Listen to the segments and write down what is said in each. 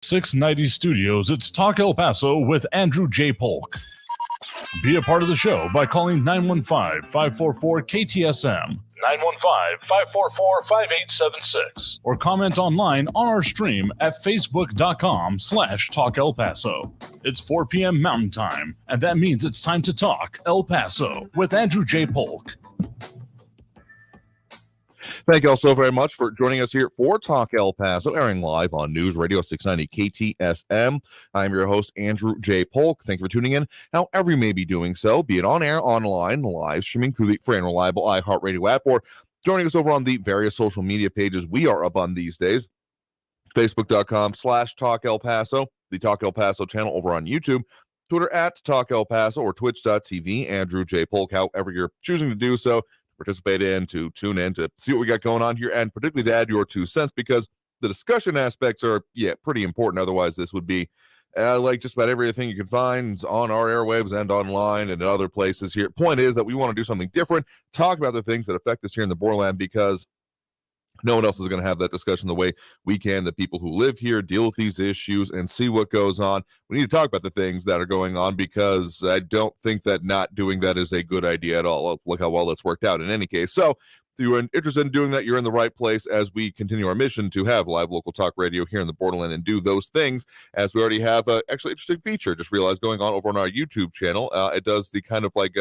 690 Studios, it's Talk El Paso with Andrew J. Polk. Be a part of the show by calling 915-544-KTSM, 915-544-5876, or comment online on our stream at facebook.com/Talk El Paso. It's 4 p.m. Mountain Time, and that means it's time to talk El Paso with Andrew J. Polk. Thank you all so very much for joining us here for Talk El Paso, airing live on News Radio 690 KTSM. I'm your host, Andrew J. Polk. Thank you for tuning in, however you may be doing so, be it on air, online, live streaming through the free and reliable iHeartRadio app, or joining us over on the various social media pages we are up on these days. Facebook.com/Talk El Paso, the Talk El Paso channel over on YouTube, Twitter at Talk El Paso, or Twitch.tv, Andrew J. Polk, however you're choosing to do so. Participate in, to tune in, to see what we got going on here, and particularly to add your 2 cents, because the discussion aspects are, pretty important. Otherwise, this would be like just about everything you can find on our airwaves and online and in other places here. Point is that we want to do something different, talk about the things that affect us here in the borderland, because no one else is going to have that discussion the way we can. The people who live here deal with these issues and see what goes on. We need to talk about the things that are going on, because I don't think that not doing that is a good idea at all. Look how well it's worked out in any case. So if you're interested in doing that, you're in the right place as we continue our mission to have live local talk radio here in the borderland and do those things, as we already have an actually interesting feature, just realized, going on over on our YouTube channel. It does the kind of like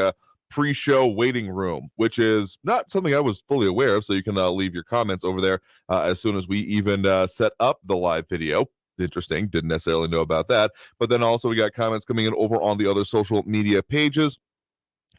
pre-show waiting room, which is not something I was fully aware of, so you can leave your comments over there as soon as we even set up the live video. Interesting, didn't necessarily know about that. But then also we got comments coming in over on the other social media pages,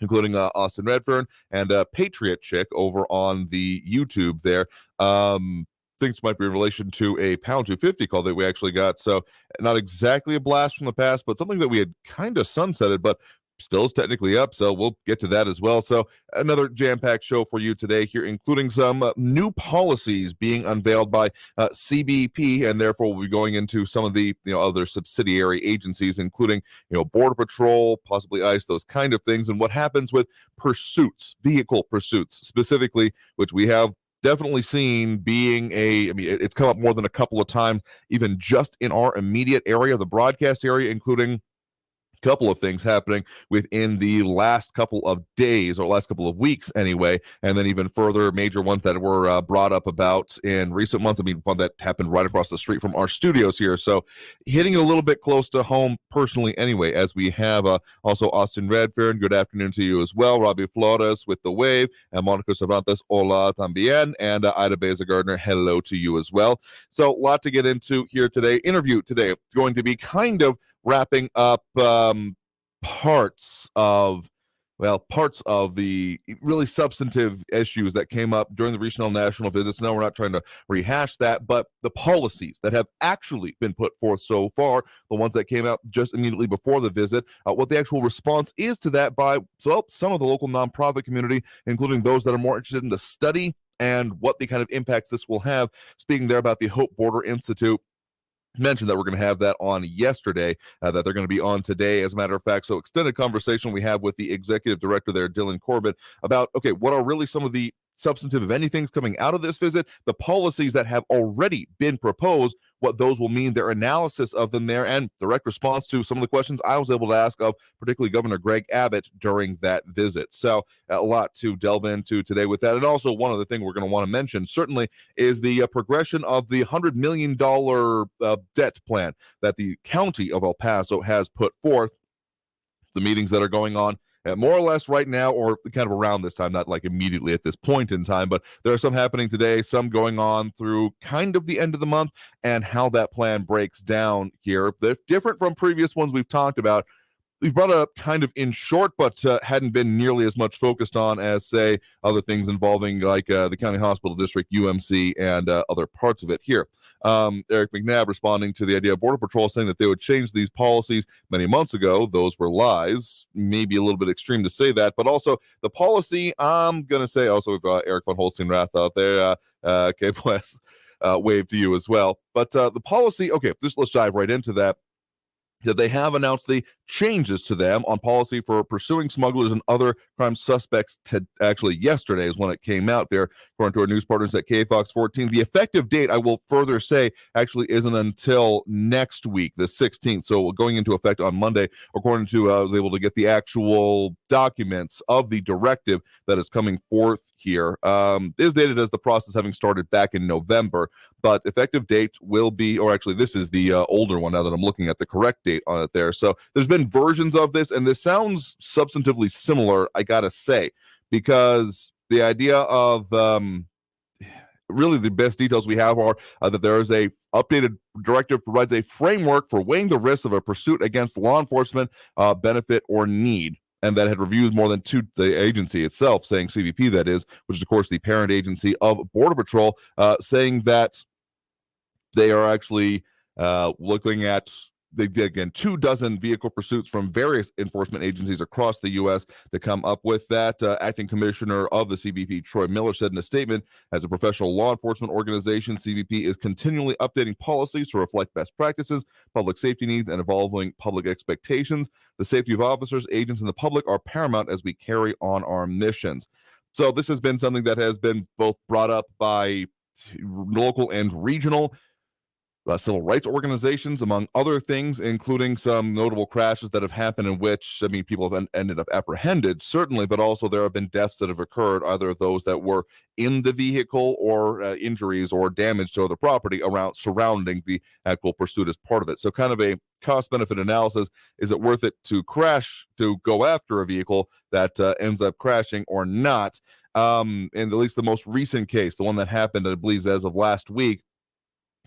including Austin Redfern and Patriot Chick over on the YouTube there. Things might be in relation to a pound 250 call that we actually got, so not exactly a blast from the past, but something that we had kind of sunsetted, but still is technically up, so we'll get to that as well. So another jam-packed show for you today here, including some new policies being unveiled by CBP, and therefore we'll be going into some of the other subsidiary agencies, including Border Patrol, possibly ICE, those kind of things, and what happens with pursuits, vehicle pursuits specifically, which we have definitely seen being it's come up more than a couple of times, even just in our immediate area, the broadcast area, including couple of things happening within the last couple of days, or last couple of weeks anyway, and then even further major ones that were brought up about in recent months. One that happened right across the street from our studios here, so hitting a little bit close to home personally anyway, as we have also Austin Redfern, good afternoon to you as well, Robbie Flores with The Wave, and Monica Cervantes, hola también, and Ida Beza Gardner, hello to you as well. So a lot to get into here today. Interview today going to be kind of wrapping up parts of the really substantive issues that came up during the regional national visits. Now, we're not trying to rehash that, but the policies that have actually been put forth so far, the ones that came out just immediately before the visit, what the actual response is to that by some of the local nonprofit community, including those that are more interested in the study and what the kind of impacts this will have. Speaking there about the Hope Border Institute, mentioned that we're going to have that on yesterday, that they're going to be on today, as a matter of fact. So extended conversation we have with the executive director there, Dylan Corbett, about, okay, what are really some of the substantive, if anything, coming out of this visit, the policies that have already been proposed, what those will mean, their analysis of them there, and direct response to some of the questions I was able to ask of particularly Governor Greg Abbott during that visit. So a lot to delve into today with that. And also, one other thing we're going to want to mention certainly is the progression of the $100 million debt plan that the county of El Paso has put forth. The meetings that are going on more or less right now, or kind of around this time, not like immediately at this point in time, but there are some happening today, some going on through kind of the end of the month, and how that plan breaks down here. They're different from previous ones we've talked about. We've brought up kind of in short, but hadn't been nearly as much focused on as, say, other things involving like the county hospital district, UMC, and other parts of it here. Eric McNabb responding to the idea of Border Patrol, saying that they would change these policies many months ago. Those were lies. Maybe a little bit extreme to say that, but also the policy, I'm going to say, also we've Eric von Holsteinrath out there, West, wave to you as well. But the policy, okay, let's dive right into that. that they have announced the changes to them on policy for pursuing smugglers and other crime suspects. Actually, yesterday is when it came out there, according to our news partners at KFOX 14. The effective date, I will further say, actually isn't until next week, the 16th. So going into effect on Monday, according to, I was able to get the actual documents of the directive that is coming forth here. Is dated as the process having started back in November, but effective date will be, or actually this is the older one now that I'm looking at the correct date on it there. So there's been versions of this, and this sounds substantively similar, I gotta say, because the idea of really the best details we have are that there is a updated directive provides a framework for weighing the risks of a pursuit against law enforcement benefit or need, and that had reviewed more than the agency itself, saying CBP, that is, which is of course the parent agency of Border Patrol, saying that they are actually looking at, they did again 24 vehicle pursuits from various enforcement agencies across the U.S. to come up with that. Acting Commissioner of the CBP, Troy Miller, said in a statement, as a professional law enforcement organization, CBP is continually updating policies to reflect best practices, public safety needs, and evolving public expectations. The safety of officers, agents, and the public are paramount as we carry on our missions. So this has been something that has been both brought up by local and regional civil rights organizations, among other things, including some notable crashes that have happened in which, I mean, people have ended up apprehended, certainly, but also there have been deaths that have occurred, either those that were in the vehicle or injuries or damage to other property surrounding the actual pursuit as part of it. So kind of a cost-benefit analysis. Is it worth it to go after a vehicle that ends up crashing or not? In at least the most recent case, the one that happened, I believe, as of last week,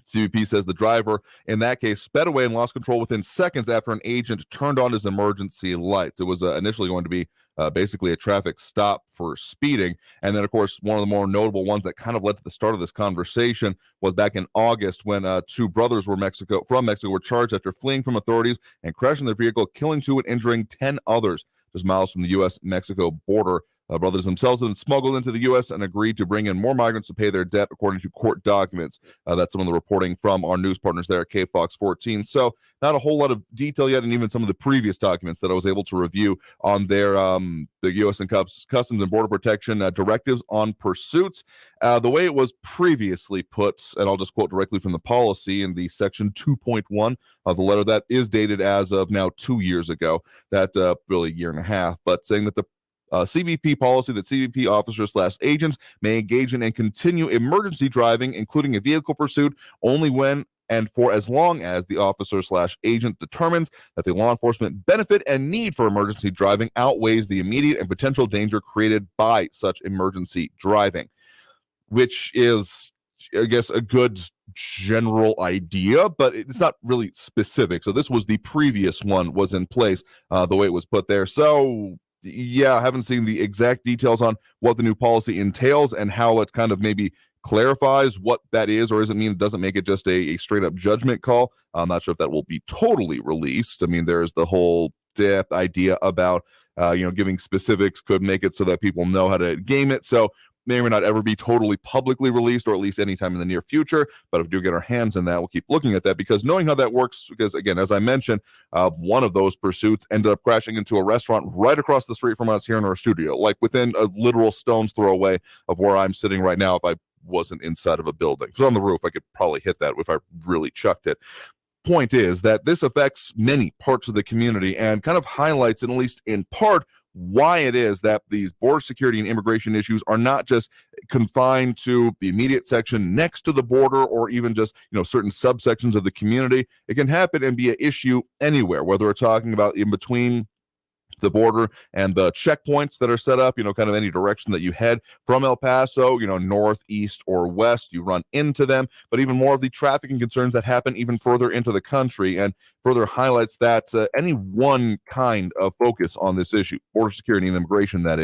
CBP says the driver in that case sped away and lost control within seconds after an agent turned on his emergency lights. It was initially going to be basically a traffic stop for speeding. And then, of course, one of the more notable ones that kind of led to the start of this conversation was back in August when two brothers from Mexico were charged after fleeing from authorities and crashing their vehicle, killing 2 and injuring 10 others just miles from the U.S.-Mexico border. Brothers themselves have been smuggled into the U.S. and agreed to bring in more migrants to pay their debt, according to court documents. That's some of the reporting from our news partners there at KFOX 14. So not a whole lot of detail yet, and even some of the previous documents that I was able to review on their the U.S. and Customs and Border Protection directives on pursuits. The way it was previously put, and I'll just quote directly from the policy in the section 2.1 of the letter that is dated as of now 2 years ago, that really a year and a half, but saying that the CBP policy that CBP officers/agents may engage in and continue emergency driving, including a vehicle pursuit, only when and for as long as the officer/agent determines that the law enforcement benefit and need for emergency driving outweighs the immediate and potential danger created by such emergency driving, which is, I guess, a good general idea, but it's not really specific. So this was the previous one was in place, the way it was put there. So yeah, I haven't seen the exact details on what the new policy entails and how it kind of maybe clarifies what that is or doesn't mean. It doesn't make it just a straight up judgment call. I'm not sure if that will be totally released. I mean, there's the whole idea about, giving specifics could make it so that people know how to game it. So may or may not ever be totally publicly released, or at least anytime in the near future. But if we do get our hands in that, we'll keep looking at that, because knowing how that works, because again, as I mentioned, one of those pursuits ended up crashing into a restaurant right across the street from us here in our studio, like within a literal stone's throw away of where I'm sitting right now. If I wasn't inside of a building, if it was on the roof, I could probably hit that if I really chucked it. Point is that this affects many parts of the community and kind of highlights, at least in part, why it is that these border security and immigration issues are not just confined to the immediate section next to the border or even just, certain subsections of the community. It can happen and be an issue anywhere, whether we're talking about in between the border and the checkpoints that are set up, kind of any direction that you head from El Paso, north, east, or west, you run into them. But even more of the trafficking concerns that happen even further into the country, and further highlights that any one kind of focus on this issue, border security and immigration, that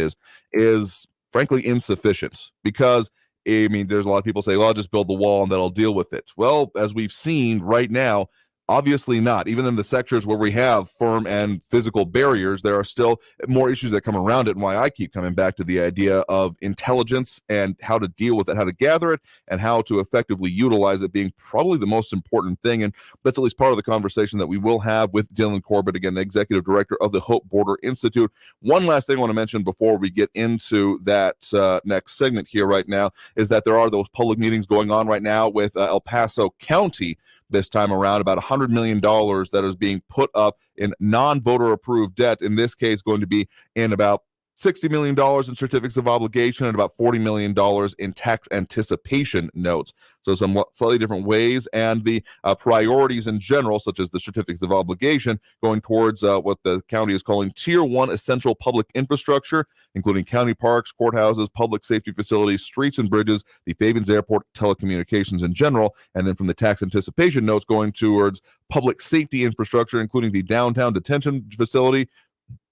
is frankly insufficient. Because there's a lot of people say, well, I'll just build the wall and that'll deal with it. Well, as we've seen right now, Obviously not. Even in the sectors where we have firm and physical barriers, there are still more issues that come around it, and why I keep coming back to the idea of intelligence and how to deal with it, how to gather it, and how to effectively utilize it being probably the most important thing. And that's at least part of the conversation that we will have with Dylan Corbett, again, Executive Director of the Hope Border Institute. One last thing I want to mention before we get into that next segment here right now is that there are those public meetings going on right now with El Paso County this time around, about $100 million that is being put up in non-voter approved debt, in this case going to be in about $60 million in certificates of obligation and about $40 million in tax anticipation notes. So some slightly different ways, and the priorities in general, such as the certificates of obligation, going towards what the county is calling Tier 1 essential public infrastructure, including county parks, courthouses, public safety facilities, streets and bridges, the Fabens Airport, telecommunications in general, and then from the tax anticipation notes going towards public safety infrastructure, including the downtown detention facility,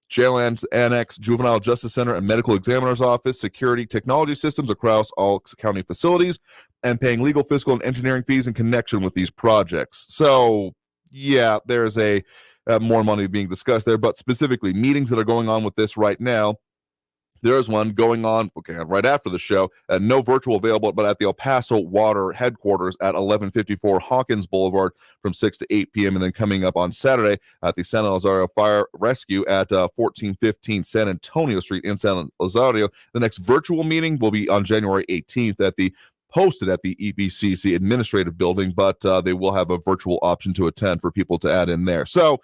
jail annex, juvenile justice center, and medical examiner's office, security technology systems across all county facilities, and paying legal, fiscal, and engineering fees in connection with these projects. So, yeah, there's a more money being discussed there, but specifically meetings that are going on with this right now. There's one going on, right after the show. No virtual available, but at the El Paso Water headquarters at 1154 Hawkins Boulevard from 6 to 8 p.m. And then coming up on Saturday at the San Lazario Fire Rescue at 1415 San Antonio Street in San Lazario. The next virtual meeting will be on January 18th hosted at the EBCC Administrative Building, but they will have a virtual option to attend for people to add in there. So,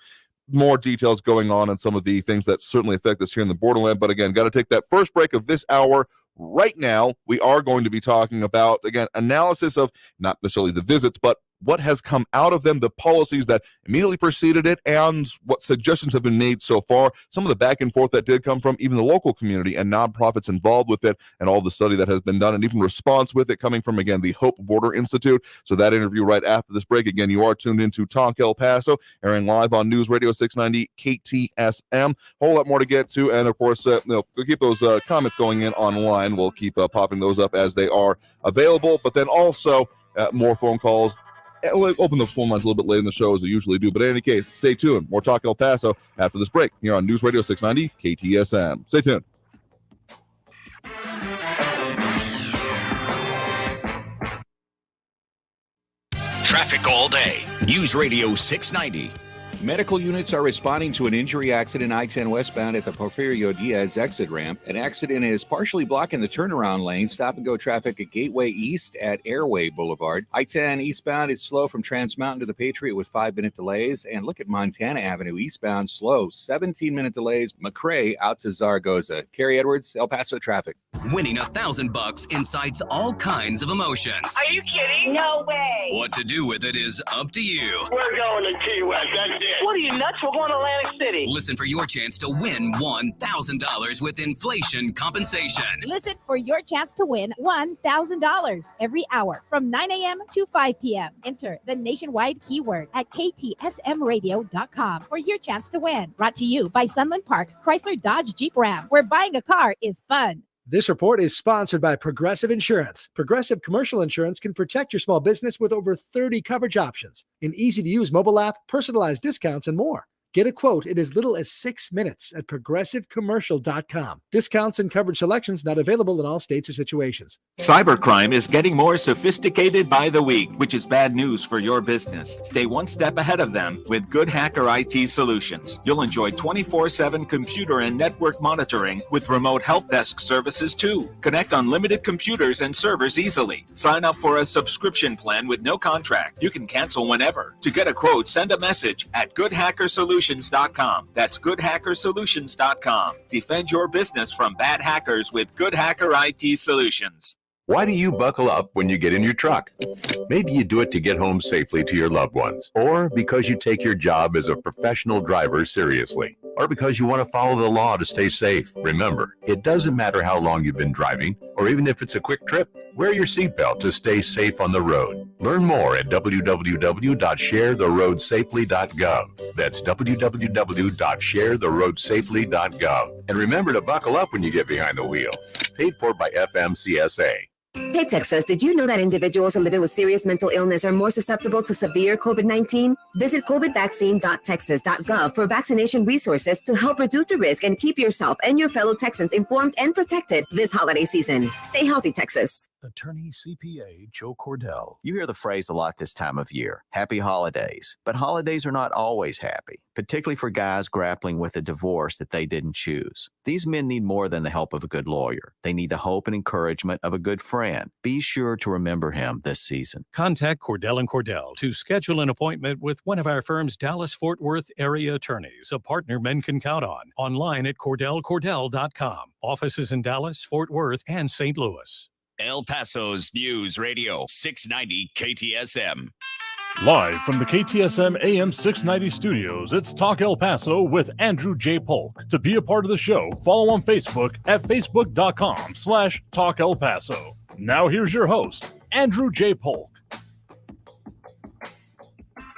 more details going on and some of the things that certainly affect us here in the borderland. But again, got to take that first break of this hour. Right now, we are going to be talking about, again, analysis of not necessarily the visits, but what has come out of them, the policies that immediately preceded it, and what suggestions have been made so far, some of the back and forth that did come from even the local community and nonprofits involved with it, and all the study that has been done, and even response with it coming from, again, the Hope Border Institute. So that interview right after this break. Again, you are tuned into Talk El Paso, airing live on News Radio 690 KTSM. A whole lot more to get to, and of course, we'll keep those comments going in online. We'll keep popping those up as they are available, but then also more phone calls. I'll open the phone lines a little bit later in the show as I usually do, but in any case, stay tuned. More Talk El Paso after this break here on News Radio 690 KTSM. Stay tuned. Traffic all day. News Radio 690. Medical units are responding to an injury accident I-10 westbound at the Porfirio Diaz exit ramp. An accident is partially blocking the turnaround lane. Stop-and-go traffic at Gateway East at Airway Boulevard. I-10 eastbound is slow from Trans Mountain to the Patriot with 5-minute delays. And look at Montana Avenue eastbound slow, 17-minute delays. McRae out to Zaragoza. Carrie Edwards, El Paso traffic. Winning $1,000 incites all kinds of emotions. Are you kidding? No way. What to do with it is up to you. We're going to Key West. That's it. What are you, nuts? We're going to Atlantic City. Listen for your chance to win $1,000 with inflation compensation. Listen for your chance to win $1,000 every hour from 9 a.m. to 5 p.m. Enter the nationwide keyword at ktsmradio.com for your chance to win. Brought to you by Sunland Park, Chrysler Dodge Jeep Ram, where buying a car is fun. This report is sponsored by Progressive Insurance. Progressive Commercial Insurance can protect your small business with over 30 coverage options, an easy-to-use mobile app, personalized discounts, and more. Get a quote in as little as 6 minutes at progressivecommercial.com. Discounts and coverage selections not available in all states or situations. Cybercrime is getting more sophisticated by the week, which is bad news for your business. Stay one step ahead of them with Good Hacker IT Solutions. You'll enjoy 24/7 computer and network monitoring with remote help desk services too. Connect unlimited computers and servers easily. Sign up for a subscription plan with no contract. You can cancel whenever. To get a quote, send a message at goodhackersolutions.com. That's goodhackersolutions.com. Defend your business from bad hackers with Good Hacker IT Solutions. Why do you buckle up when you get in your truck? Maybe you do it to get home safely to your loved ones, or because you take your job as a professional driver seriously, or because you want to follow the law to stay safe. Remember, it doesn't matter how long you've been driving, or even if it's a quick trip. Wear your seatbelt to stay safe on the road. Learn more at www.sharetheroadsafely.gov. That's www.sharetheroadsafely.gov. And remember to buckle up when you get behind the wheel. Paid for by FMCSA. Hey, Texas, did you know that individuals living with serious mental illness are more susceptible to severe COVID-19? Visit covidvaccine.texas.gov for vaccination resources to help reduce the risk and keep yourself and your fellow Texans informed and protected this holiday season. Stay healthy, Texas. Attorney CPA Joe Cordell. You hear the phrase a lot this time of year, happy holidays. But holidays are not always happy, particularly for guys grappling with a divorce that they didn't choose. These men need more than the help of a good lawyer. They need the hope and encouragement of a good friend. Be sure to remember him this season. Contact Cordell & Cordell to schedule an appointment with one of our firm's Dallas-Fort Worth area attorneys, a partner men can count on. Online at CordellCordell.com. Offices in Dallas, Fort Worth, and St. Louis. El Paso's News Radio 690 KTSM. Live from the KTSM AM 690 studios, it's Talk El Paso with Andrew J. Polk. To be a part of the show, follow on Facebook at facebook.com/Talk El Paso. Now here's your host, Andrew J. Polk.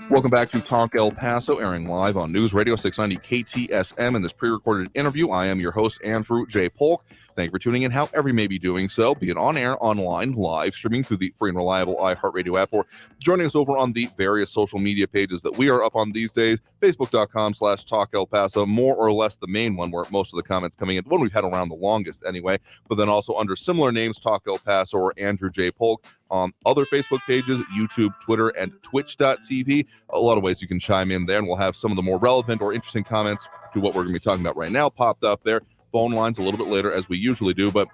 Welcome back to Talk El Paso, airing live on News Radio 690 KTSM. In this pre-recorded interview, I am your host, Andrew J. Polk. Thank you for tuning in, however you may be doing so, be it on air, online, live, streaming through the free and reliable iHeartRadio app, or joining us over on the various social media pages that we are up on these days, facebook.com/Talk El Paso, more or less the main one where most of the comments coming in, the one we've had around the longest anyway, but then also under similar names, Talk El Paso or Andrew J. Polk. On other Facebook pages, YouTube, Twitter, and Twitch.tv. A lot of ways you can chime in there, and we'll have some of the more relevant or interesting comments to what we're going to be talking about right now popped up there. Phone lines a little bit later, as we usually do, but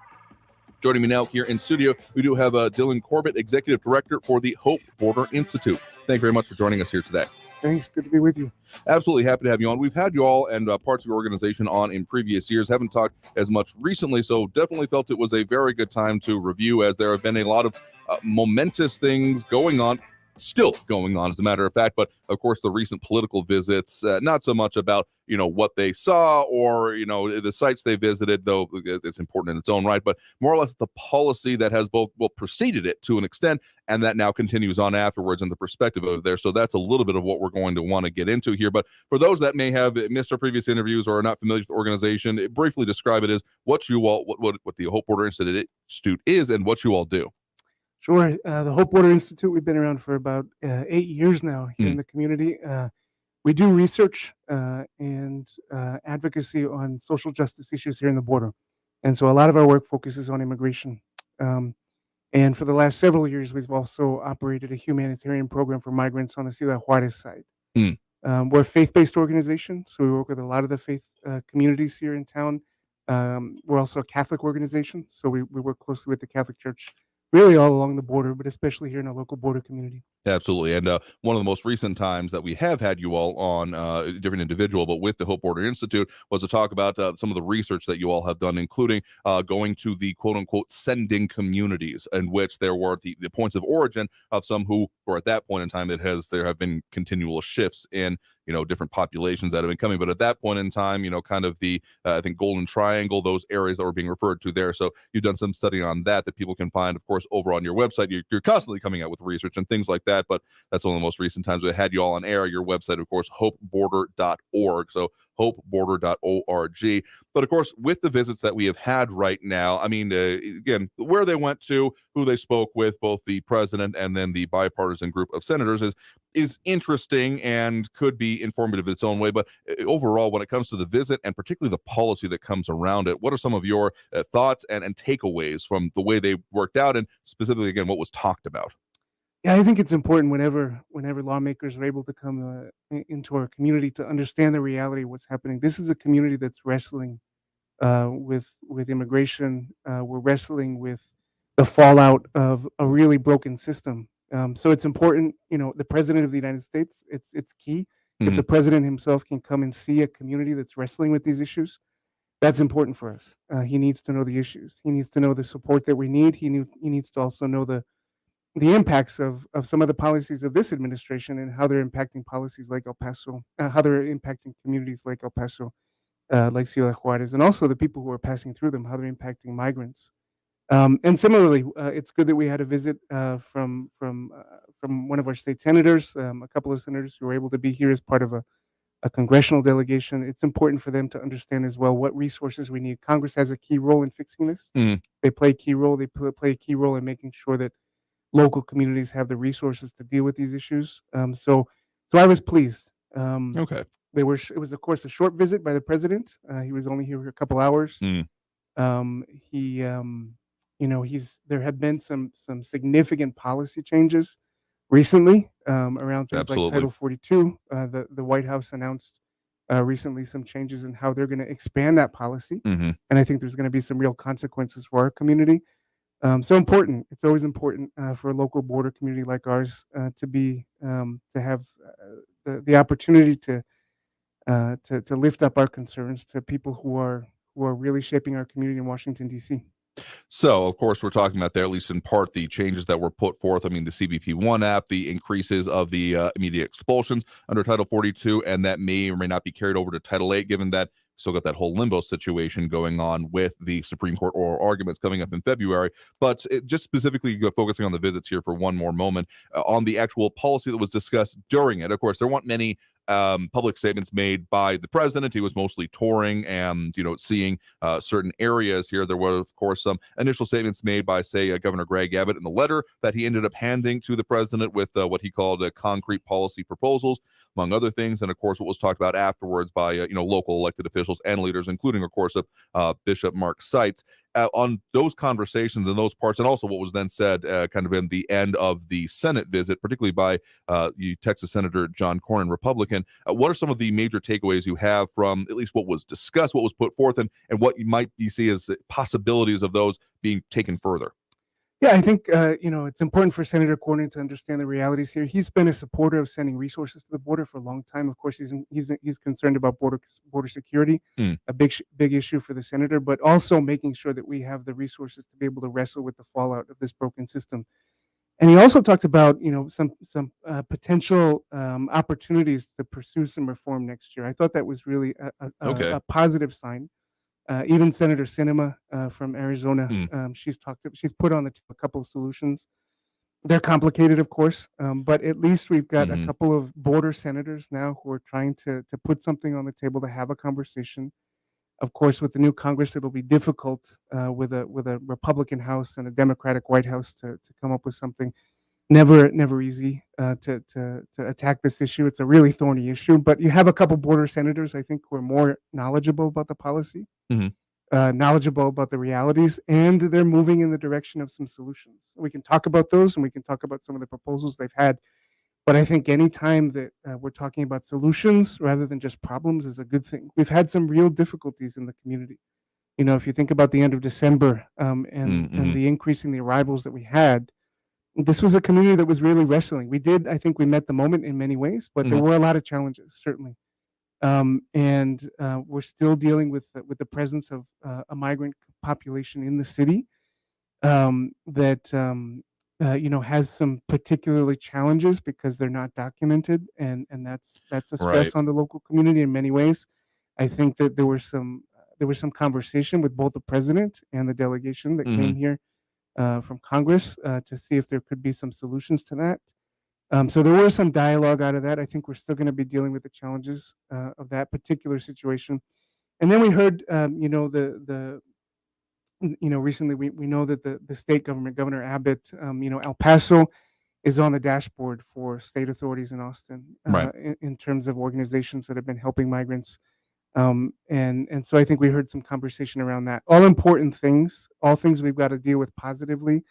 joining me now here in studio, we do have Dylan Corbett, Executive Director for the Hope Border Institute. Thank you very much for joining us here today. Thanks. Good to be with you. Absolutely happy to have you on. We've had you all and parts of your organization on in previous years. Haven't talked as much recently, so definitely felt it was a very good time to review, as there have been a lot of momentous things going on. Still going on, as a matter of fact, but of course the recent political visits, not so much about what they saw or the sites they visited, though it's important in its own right, but more or less the policy that has both preceded it to an extent, and that now continues on afterwards, and the perspective of there. So that's a little bit of what we're going to want to get into here. But for those that may have missed our previous interviews or are not familiar with the organization, briefly describe it as what you all, what the Hope Border Institute is, and what you all do. Sure. The Hope Border Institute, we've been around for about 8 years now here in the community. We do research and advocacy on social justice issues here in the border. And so a lot of our work focuses on immigration. And for the last several years, we've also operated a humanitarian program for migrants on the Ciudad Juarez side. We're a faith-based organization, so we work with a lot of the faith communities here in town. We're also a Catholic organization, so we work closely with the Catholic Church really all along the border, but especially here in our local border community. Absolutely. And one of the most recent times that we have had you all on a different individual, but with the Hope Border Institute, was to talk about some of the research that you all have done, including going to the quote unquote sending communities, in which there were the points of origin of some who were at that point in time, there have been continual shifts in different populations that have been coming. But at that point in time, kind of the, I think, Golden Triangle, those areas that were being referred to there. So you've done some study on that people can find, of course, over on your website. You're constantly coming out with research and things like that. But that's one of the most recent times we had you all on air. Your website, of course, hopeborder.org. So hopeborder.org. But of course, with the visits that we have had right now, I mean, again, where they went to, who they spoke with, both the president and then the bipartisan group of senators is interesting and could be informative in its own way. But overall, when it comes to the visit and particularly the policy that comes around it, what are some of your thoughts and takeaways from the way they worked out, and specifically, again, what was talked about? Yeah, I think it's important whenever lawmakers are able to come into our community to understand the reality of what's happening. This is a community that's wrestling with immigration. We're wrestling with the fallout of a really broken system. So it's important, the president of the United States, it's key. If the president himself can come and see a community that's wrestling with these issues, that's important for us. He needs to know the issues. He needs to know the support that we need. He needs to also know the impacts of some of the policies of this administration and how they're impacting policies like El Paso, how they're impacting communities like El Paso, like Ciudad Juarez, and also the people who are passing through them, how they're impacting migrants. And similarly, it's good that we had a visit from one of our state senators, a couple of senators who were able to be here as part of a congressional delegation. It's important for them to understand as well what resources we need. Congress has a key role in fixing this. They play a key role. They play a key role in making sure that local communities have the resources to deal with these issues. So I was pleased. Okay. It was, of course, a short visit by the president. He was only here for a couple hours. He, there have been some significant policy changes recently around things like Absolutely. Title 42. The White House announced recently some changes in how they're going to expand that policy, and I think there's going to be some real consequences for our community. So important. It's always important for a local border community like ours to have the opportunity to lift up our concerns to people who are really shaping our community in Washington, D.C. So, of course, we're talking about there, at least in part, the changes that were put forth. I mean, the CBP1 app, the increases of the immediate expulsions under Title 42, and that may or may not be carried over to Title 8, given that still got that whole limbo situation going on with the Supreme Court oral arguments coming up in February. But just specifically focusing on the visits here for one more moment, on the actual policy that was discussed during it. Of course, there weren't many public statements made by the president. He was mostly touring and, seeing certain areas here. There were, of course, some initial statements made by, say, Governor Greg Abbott in the letter that he ended up handing to the president with what he called concrete policy proposals, among other things. And, of course, what was talked about afterwards by, local elected officials and leaders, including, of course, Bishop Mark Seitz. On those conversations and those parts, and also what was then said kind of in the end of the Senate visit, particularly by Texas Senator John Cornyn, Republican, what are some of the major takeaways you have from at least what was discussed, what was put forth, and what you might see as possibilities of those being taken further? Yeah, I think it's important for Senator Cornyn to understand the realities here. He's been a supporter of sending resources to the border for a long time. Of course, he's concerned about border security, a big issue for the senator, but also making sure that we have the resources to be able to wrestle with the fallout of this broken system. And he also talked about some potential opportunities to pursue some reform next year. I thought that was really a positive sign. Even Senator Sinema from Arizona, she's put on a couple of solutions. They're complicated, of course, but at least we've got a couple of border senators now who are trying to put something on the table, to have a conversation. Of course, with the new Congress, it'll be difficult with a Republican House and a Democratic White House to come up with something. Never easy to attack this issue. It's a really thorny issue, but you have a couple border senators, I think, who are more knowledgeable about the policy, knowledgeable about the realities, and they're moving in the direction of some solutions. We can talk about those, and we can talk about some of the proposals they've had. But I think any time that we're talking about solutions rather than just problems is a good thing. We've had some real difficulties in the community. If you think about the end of December and the increase in the arrivals that we had, this was a community that was really wrestling. I think we met the moment in many ways, but there were a lot of challenges, certainly. And we're still dealing with the presence of a migrant population in the city that has some particularly challenges because they're not documented, and that's a stress on the local community in many ways. I think that there was some conversation with both the president and the delegation that came here from Congress to see if there could be some solutions to that. So there was some dialogue out of that. I think we're still going to be dealing with the challenges of that particular situation. And then we heard, recently we know that the state government, Governor Abbott, El Paso is on the dashboard for state authorities in Austin in terms of organizations that have been helping migrants. And so I think we heard some conversation around that. All important things, all things we've got to deal with positively.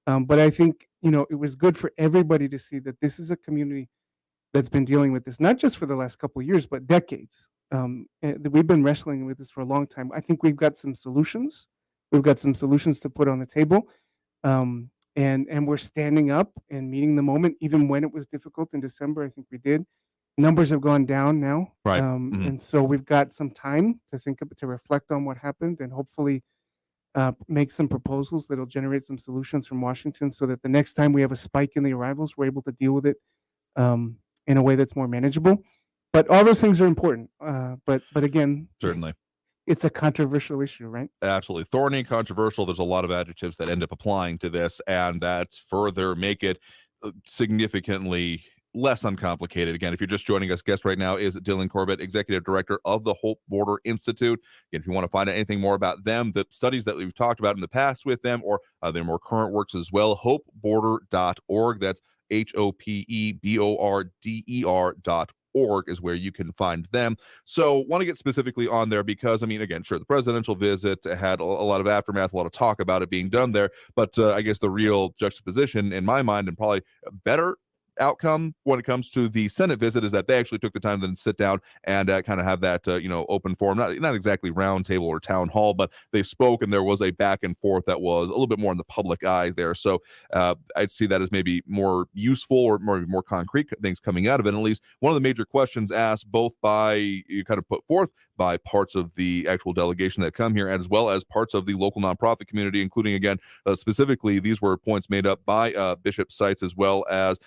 But I think, it was good for everybody to see that this is a community that's been dealing with this, not just for the last couple of years, but decades. We've been wrestling with this for a long time. I think we've got some solutions. We've got some solutions to put on the table. And we're standing up and meeting the moment, even when it was difficult in December. I think we did. Numbers have gone down now. And so we've got some time to reflect on what happened, and hopefully make some proposals that'll generate some solutions from Washington, so that the next time we have a spike in the arrivals, we're able to deal with it in a way that's more manageable. But all those things are important. But again, certainly, it's a controversial issue, right? Absolutely. Thorny, controversial. There's a lot of adjectives that end up applying to this, and that's further make it significantly less uncomplicated. Again, if you're just joining us, guest right now is Dylan Corbett, Executive Director of the Hope Border Institute. Again, if you want to find out anything more about them, the studies that we've talked about in the past with them, or their more current works as well, hopeborder.org. That's HOPEBORDER.org is where you can find them. So want to get specifically on there because, I mean, again, sure, the presidential visit had a lot of aftermath, a lot of talk about it being done there, but I guess the real juxtaposition in my mind, and probably better outcome when it comes to the Senate visit, is that they actually took the time to then sit down and kind of have that open forum, not exactly round table or town hall, but they spoke and there was a back and forth that was a little bit more in the public eye there. So I'd see that as maybe more useful or more concrete things coming out of it. And at least one of the major questions asked both by, you kind of put forth by parts of the actual delegation that come here, as well as parts of the local nonprofit community, including, again, specifically, these were points made up by Bishop Seitz, as well as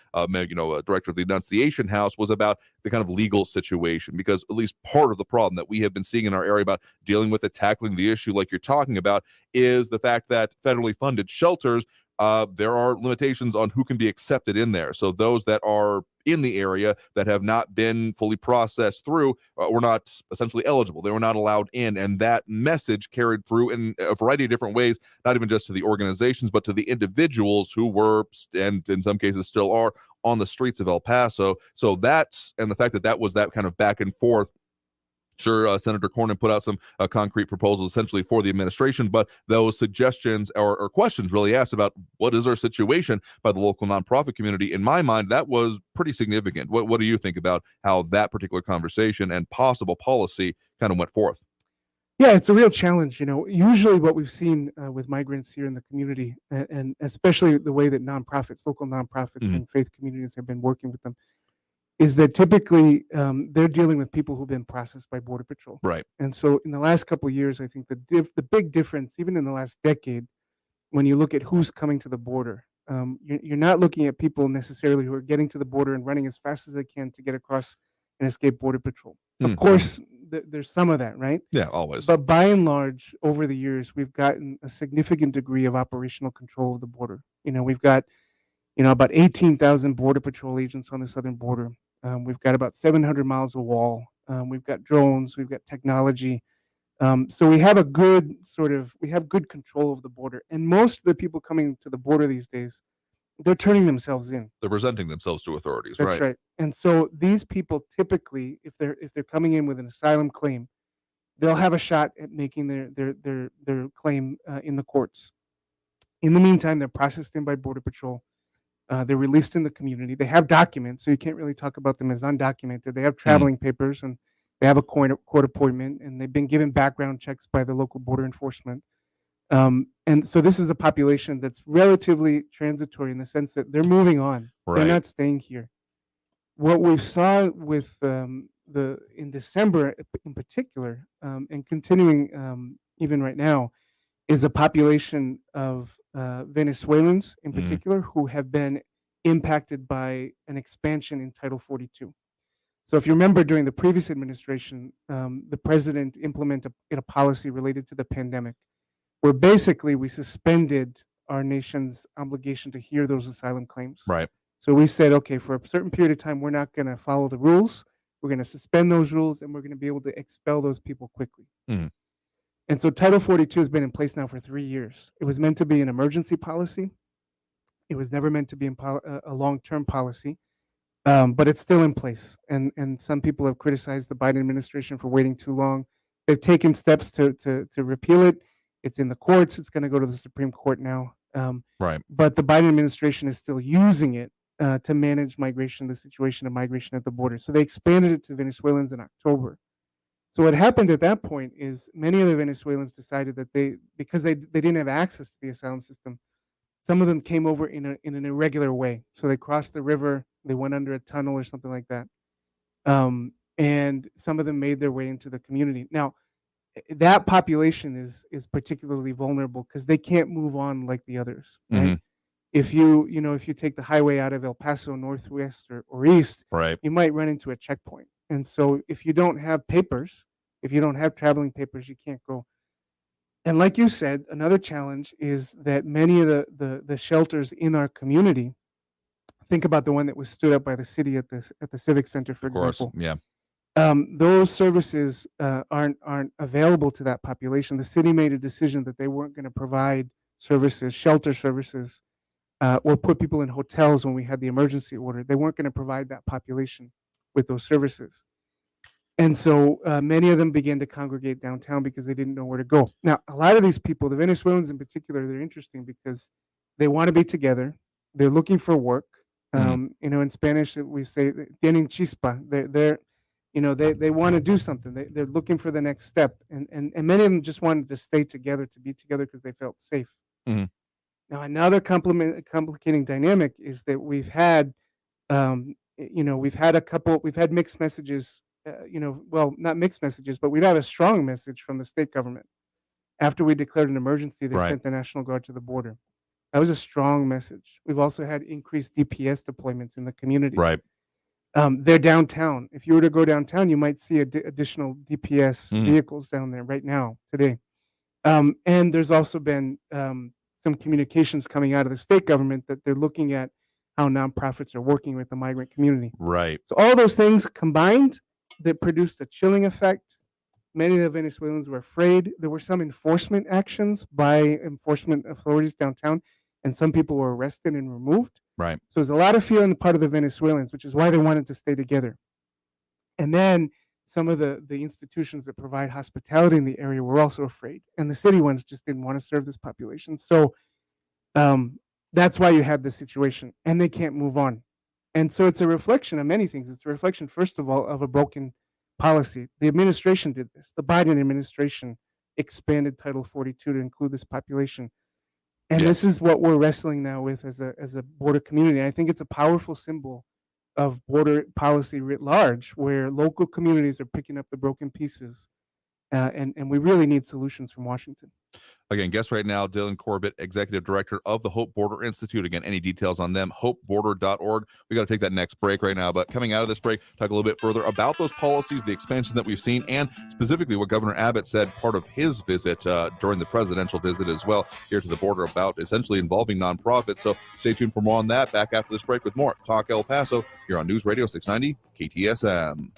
director of the Annunciation House, was about the kind of legal situation, because at least part of the problem that we have been seeing in our area about dealing with it, tackling the issue like you're talking about, is the fact that federally funded shelters, there are limitations on who can be accepted in there. So those that are in the area that have not been fully processed through were not essentially eligible. They were not allowed in. And that message carried through in a variety of different ways, not even just to the organizations, but to the individuals who were, and in some cases still are, on the streets of El Paso. So that's, and the fact that that was that kind of back and forth. Sure, Senator Cornyn put out some concrete proposals essentially for the administration, but those suggestions or questions really asked about what is our situation by the local nonprofit community, in my mind, that was pretty significant. What do you think about how that particular conversation and possible policy kind of went forth? Yeah, it's a real challenge. Usually what we've seen with migrants here in the community, and especially the way that nonprofits, local nonprofits and faith communities have been working with them, is that typically they're dealing with people who've been processed by Border Patrol. Right. And so in the last couple of years, I think the big difference, even in the last decade, when you look at who's coming to the border, you're not looking at people necessarily who are getting to the border and running as fast as they can to get across and escape Border Patrol. Of course, there's some of that, right? Yeah, always. But by and large, over the years, we've gotten a significant degree of operational control of the border. We've got about 18,000 Border Patrol agents on the southern border. We've got about 700 miles of wall. We've got drones. We've got technology. So we have good control of the border. And most of the people coming to the border these days, they're turning themselves in. They're presenting themselves to authorities. That's right. And so these people typically, if they're coming in with an asylum claim, they'll have a shot at making their claim in the courts. In the meantime, they're processed in by Border Patrol. They're released in the community. They have documents, so you can't really talk about them as undocumented. They have traveling papers, and they have a court appointment, and they've been given background checks by the local border enforcement. And so this is a population that's relatively transitory in the sense that they're moving on. Right. They're not staying here. What we saw with in December in particular, and continuing even right now, is a population of Venezuelans in particular who have been impacted by an expansion in Title 42. So if you remember, during the previous administration, the president implemented a policy related to the pandemic, where basically we suspended our nation's obligation to hear those asylum claims. Right. So we said, okay, for a certain period of time, we're not going to follow the rules. We're going to suspend those rules, and we're going to be able to expel those people quickly. And so Title 42 has been in place now for 3 years. It was meant to be an emergency policy. It was never meant to be a long-term policy, but it's still in place. And some people have criticized the Biden administration for waiting too long. They've taken steps to repeal it. It's in the courts. It's going to go to the Supreme Court now. Right. But the Biden administration is still using it to manage migration, the situation of migration at the border. So they expanded it to Venezuelans in October. So what happened at that point is many of the Venezuelans decided that because they didn't have access to the asylum system, some of them came over in an irregular way. So they crossed the river, they went under a tunnel or something like that. And some of them made their way into the community. Now, that population is particularly vulnerable because they can't move on like the others. Right? If you take the highway out of El Paso northwest or east, right, you might run into a checkpoint. And so if you don't have papers, if you don't have traveling papers, you can't go. And like you said, another challenge is that many of the shelters in our community, Think about the one that was stood up by the city at the Civic Center, for Of course. example. Yeah. Those services aren't available to that population. The city made a decision that they weren't going to provide services, shelter services, or put people in hotels when we had the emergency order. They weren't going to provide that population with those services. And so many of them began to congregate downtown because they didn't know where to go. Now, a lot of these people, the Venezuelans in particular, they're interesting because they want to be together. They're looking for work. In Spanish we say tienen chispa. They want to do something. They're looking for the next step. And many of them just wanted to stay together, to be together because they felt safe. Mhm. Now, another complicating dynamic is that we've had mixed messages. Not mixed messages, but we've had a strong message from the state government. After we declared an emergency, they sent the National Guard to the border. That was a strong message. We've also had increased DPS deployments in the community. Right. They're downtown. If you were to go downtown, you might see additional DPS vehicles down there right now, today. And there's also been some communications coming out of the state government that they're looking at how nonprofits are working with the migrant community. Right. So all those things combined that produced a chilling effect. Many of the Venezuelans were afraid. There were some enforcement actions by enforcement authorities downtown, and some people were arrested and removed. Right. So there's a lot of fear on the part of the Venezuelans, which is why they wanted to stay together. And then some of the institutions that provide hospitality in the area were also afraid, and the city ones just didn't want to serve this population. So that's why you had this situation, and they can't move on. And so it's a reflection of many things. It's a reflection, first of all, of a broken policy. The administration did this. The Biden administration expanded Title 42 to include this population. And this is what we're wrestling now with as a border community. I think it's a powerful symbol of border policy writ large, where local communities are picking up the broken pieces. And we really need solutions from Washington. Again, guest right now, Dylan Corbett, Executive Director of the Hope Border Institute. Again, any details on them, hopeborder.org. We got to take that next break right now. But coming out of this break, talk a little bit further about those policies, the expansion that we've seen, and specifically what Governor Abbott said part of his visit during the presidential visit as well here to the border about essentially involving nonprofits. So stay tuned for more on that. Back after this break with more Talk El Paso here on News Radio 690 KTSM.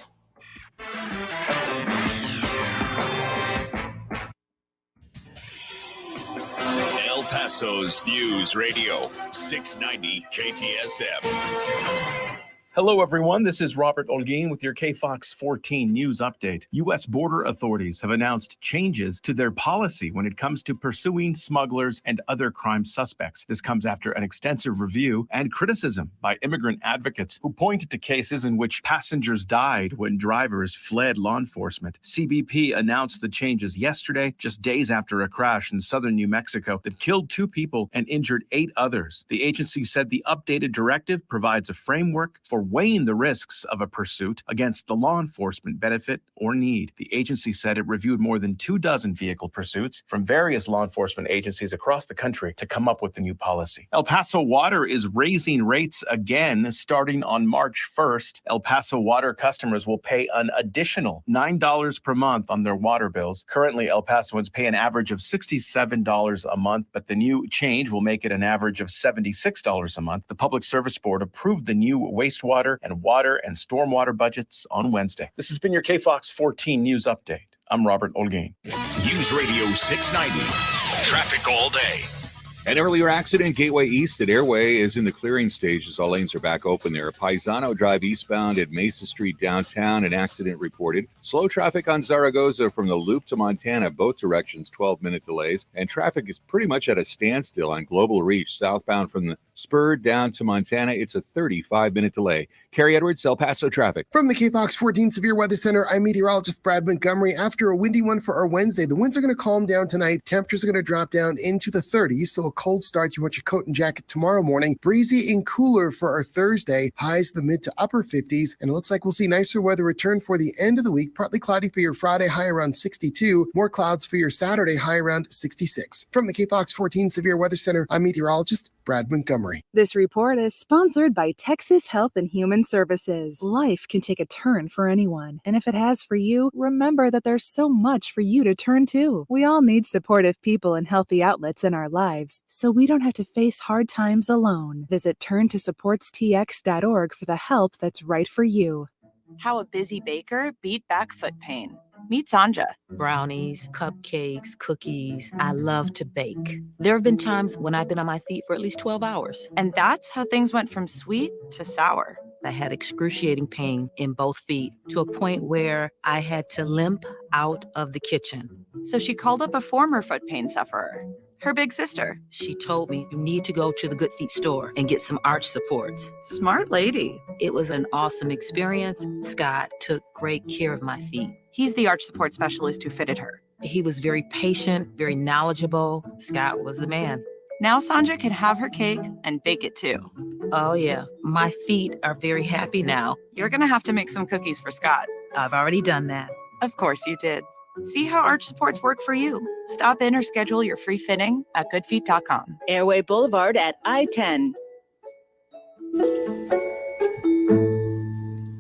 El Paso's News Radio 690 KTSM. Hello, everyone. This is Robert Olguin with your KFOX 14 News Update. U.S. border authorities have announced changes to their policy when it comes to pursuing smugglers and other crime suspects. This comes after an extensive review and criticism by immigrant advocates who pointed to cases in which passengers died when drivers fled law enforcement. CBP announced the changes yesterday, just days after a crash in southern New Mexico that killed 2 people and injured 8 others. The agency said the updated directive provides a framework for weighing the risks of a pursuit against the law enforcement benefit or need. The agency said it reviewed more than 24 vehicle pursuits from various law enforcement agencies across the country to come up with the new policy. El Paso Water is raising rates again starting on March 1st. El Paso Water customers will pay an additional $9 per month on their water bills. Currently, El Pasoans pay an average of $67 a month, but the new change will make it an average of $76 a month. The Public Service Board approved the new wastewater and water and stormwater budgets on Wednesday. This has been your KFOX 14 News Update. I'm Robert Olguin. News Radio 690. Traffic all day. An earlier accident, Gateway East at Airway, is in the clearing stage as all lanes are back open there. Paisano Drive eastbound at Mesa Street downtown, an accident reported. Slow traffic on Zaragoza from the Loop to Montana, both directions, 12-minute delays. And traffic is pretty much at a standstill on Global Reach, southbound from the Spur down to Montana. It's a 35-minute delay. Carrie Edwards, El Paso traffic. From the KFOX 14 Severe Weather Center, I'm meteorologist Brad Montgomery. After a windy one for our Wednesday, the winds are going to calm down tonight. Temperatures are going to drop down into the 30s. So a cold start. You want your coat and jacket tomorrow morning. Breezy and cooler for our Thursday. Highs the mid to upper 50s. And it looks like we'll see nicer weather return for the end of the week. Partly cloudy for your Friday, high around 62. More clouds for your Saturday, high around 66. From the KFOX 14 Severe Weather Center, I'm meteorologist Brad Montgomery. This report is sponsored by Texas Health and Human Services. Life can take a turn for anyone, and if it has for you, remember that there's so much for you to turn to. We all need supportive people and healthy outlets in our lives. us so we don't have to face hard times alone. Visit turntosupportstx.org for the help that's right for you. How a busy baker beat back foot pain. Meet Sanja. Brownies, cupcakes, cookies. I love to bake. There have been times when I've been on my feet for at least 12 hours. And that's how things went from sweet to sour. I had excruciating pain in both feet to a point where I had to limp out of the kitchen. So she called up a former foot pain sufferer, her big sister. She told me, you need to go to the Good Feet store and get some arch supports. Smart lady. It was an awesome experience. Scott took great care of my feet. He's the arch support specialist who fitted her. He was very patient, very knowledgeable. Scott was the man. Now Sanja can have her cake and bake it too. Oh yeah, my feet are very happy now. You're gonna have to make some cookies for Scott. I've already done that. Of course you did. See how arch supports work for you. Stop in or schedule your free fitting at goodfeet.com. Airway Boulevard at I-10.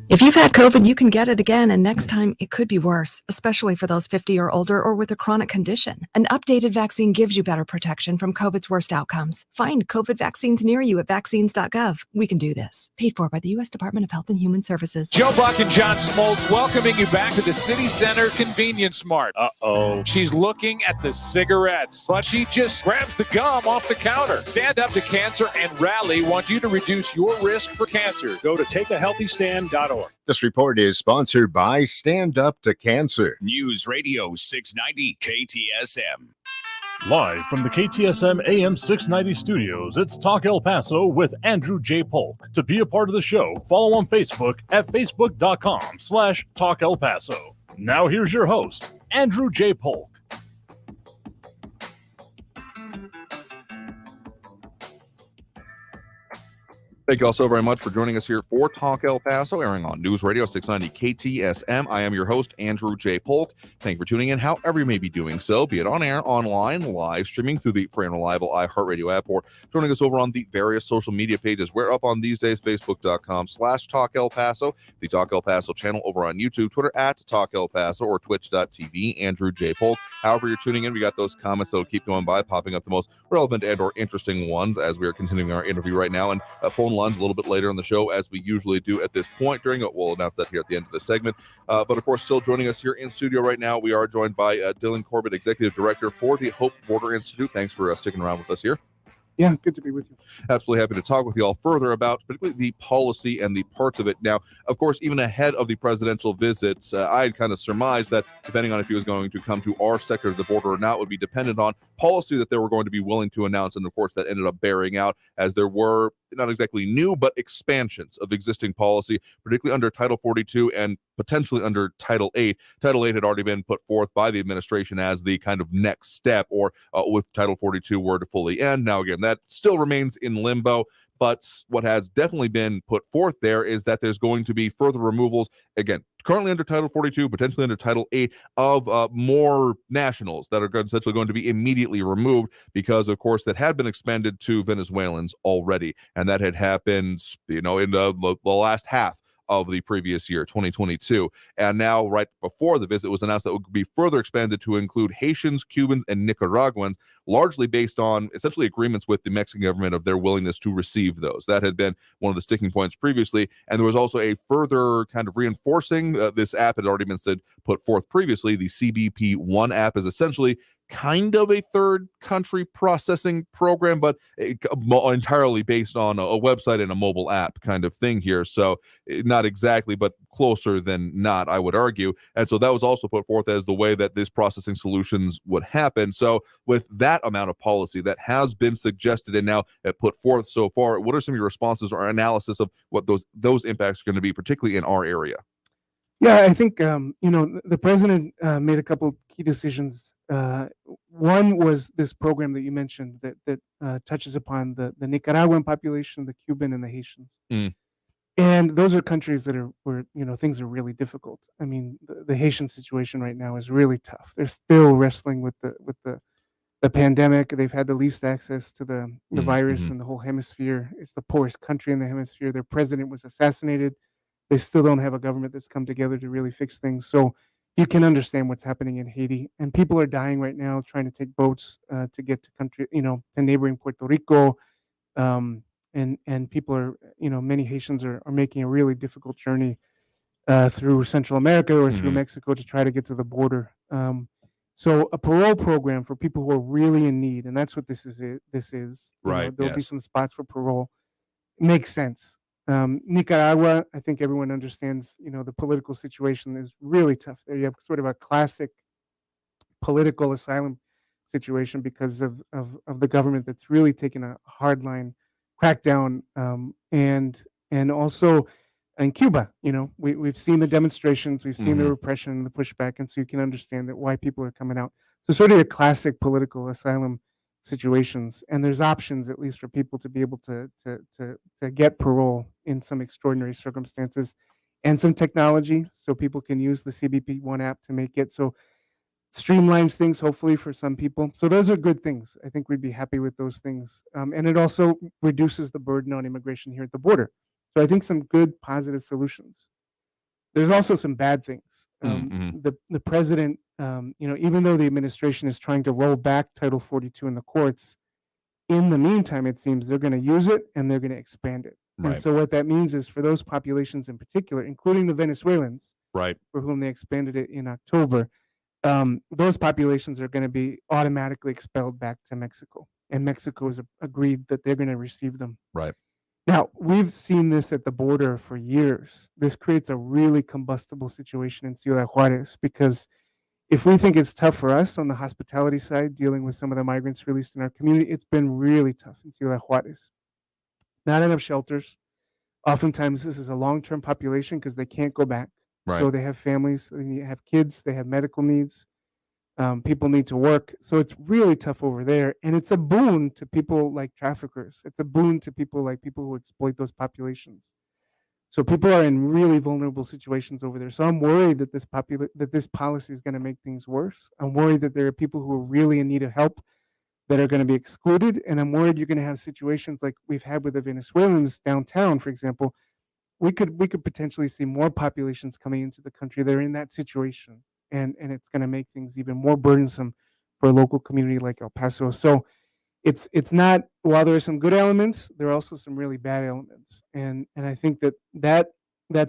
If you've had COVID, you can get it again, and next time it could be worse, especially for those 50 or older or with a chronic condition. An updated vaccine gives you better protection from COVID's worst outcomes. Find COVID vaccines near you at vaccines.gov. We can do this. Paid for by the U.S. Department of Health and Human Services. Joe Buck and John Smoltz welcoming you back to the City Center Convenience Mart. Uh-oh. She's looking at the cigarettes, but she just grabs the gum off the counter. Stand Up to Cancer and Rally want you to reduce your risk for cancer. Go to takeahealthystand.org. This report is sponsored by Stand Up to Cancer. News Radio 690 KTSM. Live from the KTSM AM 690 studios, it's Talk El Paso with Andrew J. Polk. To be a part of the show, follow on Facebook at facebook.com/Talk El Paso. Now here's your host, Andrew J. Polk. Thank you all so very much for joining us here for Talk El Paso, airing on News Radio 690 KTSM. I am your host, Andrew J. Polk. Thank you for tuning in, however you may be doing so, be it on air, online, live streaming through the free and reliable iHeartRadio app, or joining us over on the various social media pages. We're up on these days, facebook.com/Talk El Paso, the Talk El Paso channel over on YouTube, Twitter at Talk El Paso, or twitch.tv, Andrew J. Polk. However you're tuning in, we got those comments that'll keep going by, popping up the most relevant and or interesting ones as we are continuing our interview right now, and phone lines a little bit later in the show, as we usually do at this point during it. We'll announce that here at the end of the segment. But of course, still joining us here in studio right now, we are joined by Dylan Corbett, Executive Director for the Hope Border Institute. Thanks for sticking around with us here. Yeah, good to be with you. Absolutely happy to talk with you all further about particularly the policy and the parts of it. Now, of course, even ahead of the presidential visits, I had kind of surmised that depending on if he was going to come to our sector of the border or not would be dependent on policy that they were going to be willing to announce. And of course, that ended up bearing out as there were not exactly new, but expansions of existing policy, particularly under Title 42 and potentially under Title 8. Title 8 had already been put forth by the administration as the kind of next step, or with Title 42 were to fully end. Now, again, that still remains in limbo. But what has definitely been put forth there is that there's going to be further removals, again, currently under Title 42, potentially under Title 8, of more nationals that are essentially going to be immediately removed because, of course, that had been expanded to Venezuelans already. And that had happened, in the last half of the previous year, 2022. And now, right before the visit, was announced that it would be further expanded to include Haitians, Cubans, and Nicaraguans, largely based on essentially agreements with the Mexican government of their willingness to receive those. That had been one of the sticking points previously. And there was also a further kind of reinforcing. This app had already been put forth previously. The CBP-1 app is essentially kind of a third country processing program, but entirely based on a website and a mobile app kind of thing here. So not exactly, but closer than not, I would argue. And so that was also put forth as the way that these processing solutions would happen. So with that amount of policy that has been suggested and now put forth so far, what are some of your responses or analysis of what those impacts are going to be, particularly in our area? Yeah, I think, the president made a couple key decisions. One was this program that you mentioned that touches upon the Nicaraguan population, the Cuban, and the Haitians. And those are countries that are where things are really difficult. I mean, the Haitian situation right now is really tough. They're still wrestling with the pandemic. They've had the least access to the virus in the whole hemisphere. It's the poorest country in the hemisphere. Their president was assassinated. They still don't have a government that's come together to really fix things. So you can understand what's happening in Haiti, and people are dying right now trying to take boats to get to to neighboring Puerto Rico. And people are, many Haitians are making a really difficult journey through Central America or through Mexico to try to get to the border. So a parole program for people who are really in need, and that's what this is. There'll be some spots for parole. Makes sense. Nicaragua, I think everyone understands. The political situation is really tough there. You have sort of a classic political asylum situation because of the government that's really taken a hardline crackdown, and also in Cuba, we've seen the demonstrations, we've seen the repression and the pushback, and so you can understand that why people are coming out. So sort of a classic political asylum situations, and there's options at least for people to be able to get parole in some extraordinary circumstances, and some technology so people can use the CBP One app to make it so streamlines things hopefully for some people. So those are good things. I think we'd be happy with those things, and it also reduces the burden on immigration here at the border. So I think some good positive solutions. There's also some bad things. The president, even though the administration is trying to roll back Title 42 in the courts, in the meantime, it seems they're going to use it and they're going to expand it. Right. And so what that means is for those populations in particular, including the Venezuelans, right, for whom they expanded it in October, those populations are going to be automatically expelled back to Mexico. And Mexico has agreed that they're going to receive them. Right. Now, we've seen this at the border for years. This creates a really combustible situation in Ciudad Juarez because if we think it's tough for us on the hospitality side, dealing with some of the migrants released in our community, it's been really tough in Ciudad Juarez. Not enough shelters. Oftentimes, this is a long-term population because they can't go back. Right. So they have families, they have kids, they have medical needs. People need to work. So it's really tough over there. And it's a boon to people like traffickers. It's a boon to people who exploit those populations. So people are in really vulnerable situations over there. So I'm worried that this policy is going to make things worse. I'm worried that there are people who are really in need of help that are going to be excluded. And I'm worried you're going to have situations like we've had with the Venezuelans downtown, for example. We could potentially see more populations coming into the country that are in that situation. And it's going to make things even more burdensome for a local community like El Paso. So it's not, while there are some good elements, there are also some really bad elements. And I think that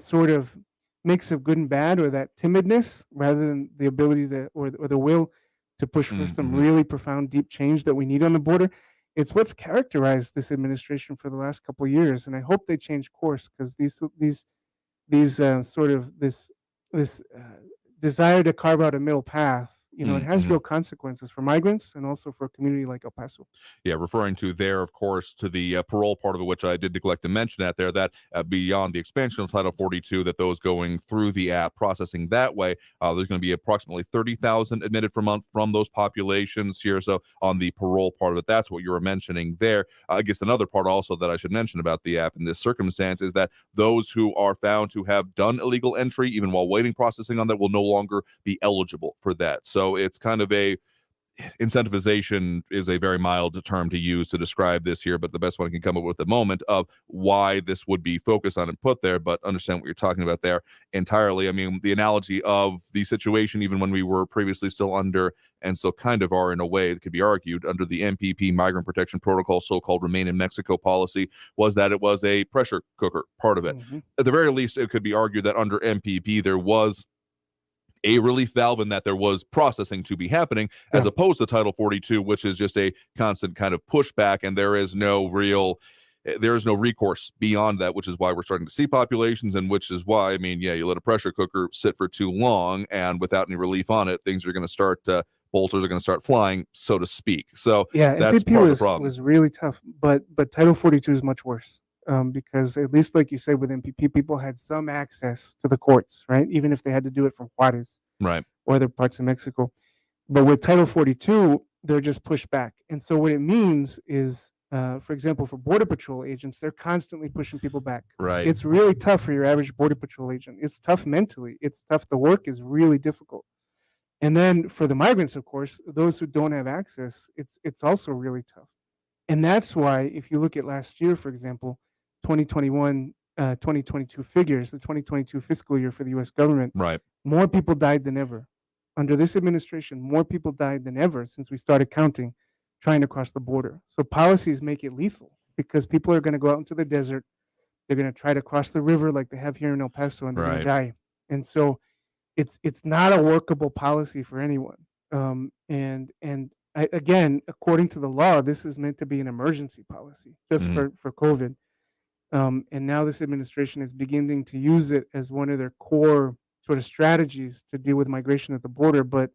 sort of mix of good and bad, or that timidness, rather than the ability to, or the will to push for some really profound, deep change that we need on the border, it's what's characterized this administration for the last couple of years. And I hope they change course, because these sort of this desire to carve out a middle path, it has real consequences for migrants and also for a community like El Paso. Yeah, referring to there, of course, to the parole part of it, which I did neglect to mention that there, that beyond the expansion of Title 42, that those going through the app, processing that way, there's going to be approximately 30,000 admitted per month from those populations here. So on the parole part of it, that's what you were mentioning there. I guess another part also that I should mention about the app in this circumstance is that those who are found to have done illegal entry, even while waiting processing on that, will no longer be eligible for that. So it's kind of a incentivization is a very mild term to use to describe this here, but the best one I can come up with at the moment of why this would be focused on and put there, but understand what you're talking about there entirely. I mean, the analogy of the situation, even when we were previously still under, and so kind of are in a way that could be argued under the MPP Migrant Protection Protocol, so-called Remain in Mexico policy, was that it was a pressure cooker part of it. At the very least, it could be argued that under MPP, there was a relief valve in that there was processing to be happening, as opposed to Title 42, which is just a constant kind of pushback, and there is no recourse beyond that, which is why we're starting to see populations, and which is why, I mean, yeah, you let a pressure cooker sit for too long, and without any relief on it, things are going to start, bolters are going to start flying, so to speak. So yeah, that's MPP part of the problem. Was really tough, but Title 42 is much worse. Because at least, like you said, with MPP, people had some access to the courts, right? Even if they had to do it from Juarez, right, or other parts of Mexico. But with Title 42, they're just pushed back. And so what it means is, for example, for Border Patrol agents, they're constantly pushing people back. Right. It's really tough for your average Border Patrol agent. It's tough mentally. It's tough. The work is really difficult. And then for the migrants, of course, those who don't have access, it's also really tough. And that's why, if you look at last year, for example, 2021, 2022 figures, the 2022 fiscal year for the U.S. government, right, more people died than ever. Under this administration, more people died than ever since we started counting, trying to cross the border. So policies make it lethal because people are going to go out into the desert. They're going to try to cross the river like they have here in El Paso, and they're going to die. And so it's not a workable policy for anyone. Again, according to the law, this is meant to be an emergency policy just for COVID. And now this administration is beginning to use it as one of their core sort of strategies to deal with migration at the border, but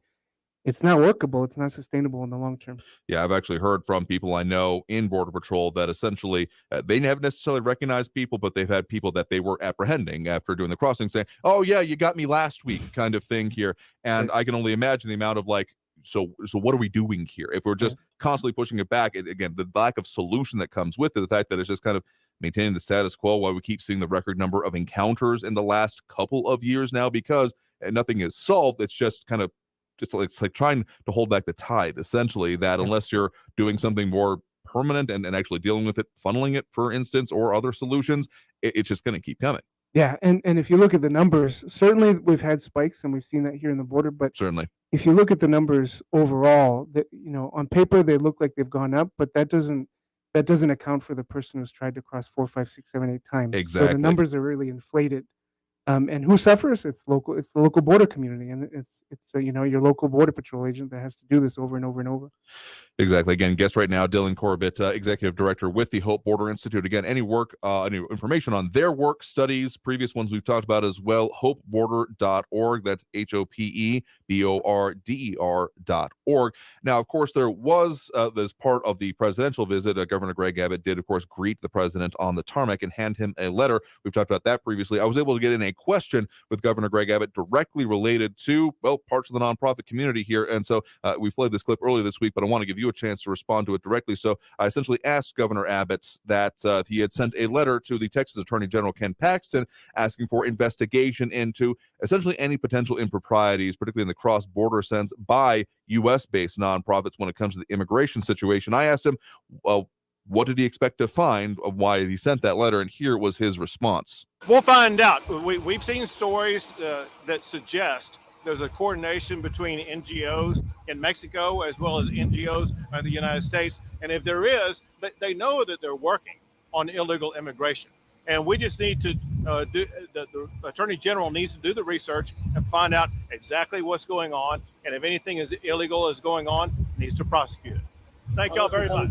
it's not workable. It's not sustainable in the long term. Yeah, I've actually heard from people I know in Border Patrol that essentially they haven't necessarily recognized people, but they've had people that they were apprehending after doing the crossing saying, "Oh yeah, you got me last week," kind of thing here. And I can only imagine the amount of like, so what are we doing here? If we're just constantly pushing it back, again, the lack of solution that comes with it, the fact that it's just kind of maintaining the status quo while we keep seeing the record number of encounters in the last couple of years now, because nothing is solved. It's just kind of it's like trying to hold back the tide, essentially, that unless you're doing something more permanent and actually dealing with it, funneling it, for instance, or other solutions, it's just going to keep coming. Yeah, and if you look at the numbers, certainly we've had spikes, and we've seen that here in the border. But certainly, if you look at the numbers overall, that on paper they look like they've gone up, but that doesn't account for the person who's tried to cross 4, 5, 6, 7, 8 times. Exactly. So the numbers are really inflated. And who suffers? It's the local border community, and it's your local border patrol agent that has to do this over and over and over. Exactly. Again, guest right now, Dylan Corbett, executive director with the Hope Border Institute. Again, any information on their work, studies, previous ones we've talked about as well, hopeborder.org. That's HOPEBORDER.org. Now, of course, there was this part of the presidential visit. Governor Greg Abbott did, of course, greet the president on the tarmac and hand him a letter. We've talked about that previously. I was able to get in a question with Governor Greg Abbott directly related to, well, parts of the nonprofit community here. And so we played this clip earlier this week, but I want to give you a chance to respond to it directly. So I essentially asked Governor Abbott that he had sent a letter to the Texas Attorney General Ken Paxton asking for investigation into essentially any potential improprieties, particularly in the cross-border sense, by U.S.-based nonprofits when it comes to the immigration situation. I asked him, what did he expect to find? Why he sent that letter? And here was his response. We'll find out. We've seen stories that suggest there's a coordination between NGOs in Mexico as well as NGOs in the United States. And if there is, they know that they're working on illegal immigration. And we just need to the Attorney General needs to do the research and find out exactly what's going on. And if anything is illegal is going on, needs to prosecute it. Thank y'all very much.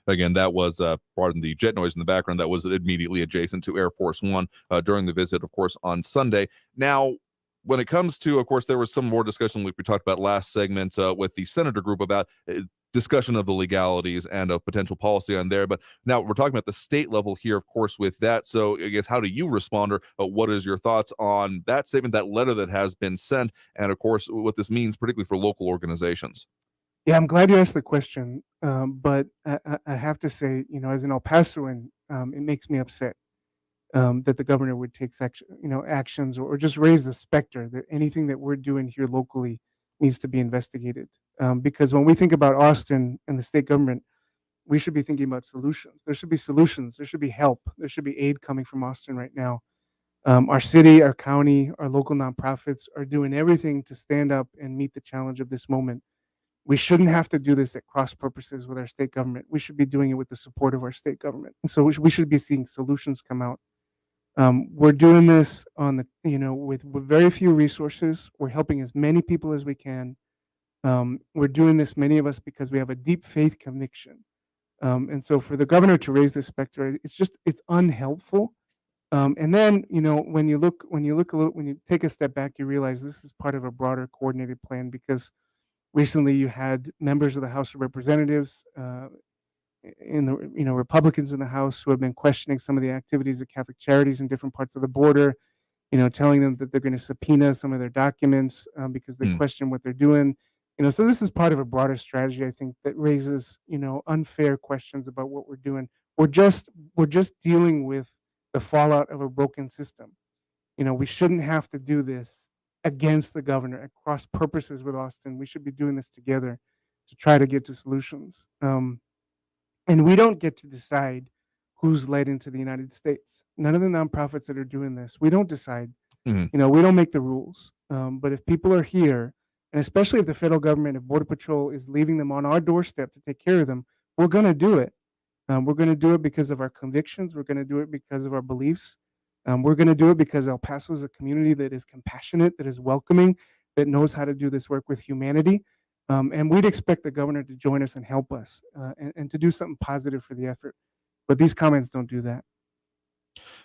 Again, that was, pardon the jet noise in the background, that was immediately adjacent to Air Force One during the visit, of course, on Sunday. Now, when it comes to, of course, there was some more discussion like we talked about last segment with the senator group about discussion of the legalities and of potential policy on there. But now we're talking about the state level here, of course, with that. So I guess, how do you respond, or what is your thoughts on that statement, that letter that has been sent, and of course, what this means, particularly for local organizations? Yeah, I'm glad you asked the question. But I have to say, as an El Pasoan, it makes me upset that the governor would take actions or just raise the specter that anything that we're doing here locally needs to be investigated. Because when we think about Austin and the state government, we should be thinking about solutions. There should be solutions. There should be help. There should be aid coming from Austin right now. Our city, our county, our local nonprofits are doing everything to stand up and meet the challenge of this moment. We shouldn't have to do this at cross purposes with our state government. We should be doing it with the support of our state government. And so we should be seeing solutions come out. We're doing this on the, with very few resources. We're helping as many people as we can. We're doing this, many of us, because we have a deep faith conviction. And so for the governor to raise this specter, it's unhelpful. And then, when you take a step back, you realize this is part of a broader coordinated plan, because recently you had members of the House of Representatives, Republicans in the House, who have been questioning some of the activities of Catholic Charities in different parts of the border, telling them that they're going to subpoena some of their documents because they question what they're doing. So this is part of a broader strategy, I think, that raises, unfair questions about what we're doing. We're just dealing with the fallout of a broken system. We shouldn't have to do this against the governor at cross purposes with Austin. We should be doing this together to try to get to solutions. And we don't get to decide who's led into the United States. None of the nonprofits that are doing this, we don't decide. Mhm. We don't make the rules. But if people are here, and especially if the federal government, if Border Patrol is leaving them on our doorstep to take care of them, we're going to do it. We're going to do it because of our convictions. We're going to do it because of our beliefs. We're going to do it because El Paso is a community that is compassionate, that is welcoming, that knows how to do this work with humanity. And we'd expect the governor to join us and help us and to do something positive for the effort. But these comments don't do that.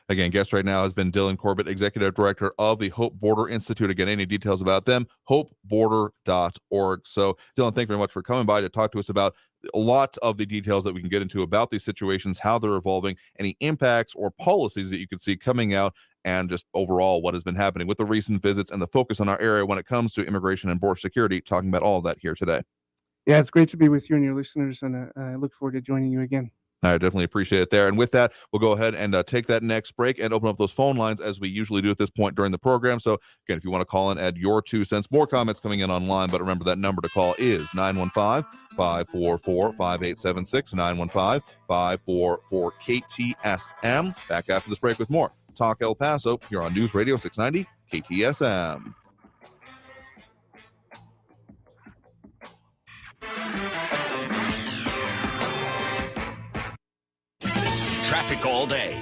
Again, guest right now has been Dylan Corbett, Executive Director of the Hope Border Institute. Again, any details about them, hopeborder.org. So, Dylan, thank you very much for coming by to talk to us about a lot of the details that we can get into about these situations, how they're evolving, any impacts or policies that you could see coming out, and just overall what has been happening with the recent visits and the focus on our area when it comes to immigration and border security, talking about all of that here today. Yeah, it's great to be with you and your listeners, and I look forward to joining you again. I definitely appreciate it there. And with that, we'll go ahead and take that next break and open up those phone lines as we usually do at this point during the program. So, again, if you want to call in, add your 2 cents. More comments coming in online, but remember that number to call is 915-544-5876, 915-544-KTSM. Back after this break with more Talk El Paso here on News Radio 690 KTSM. Traffic all day.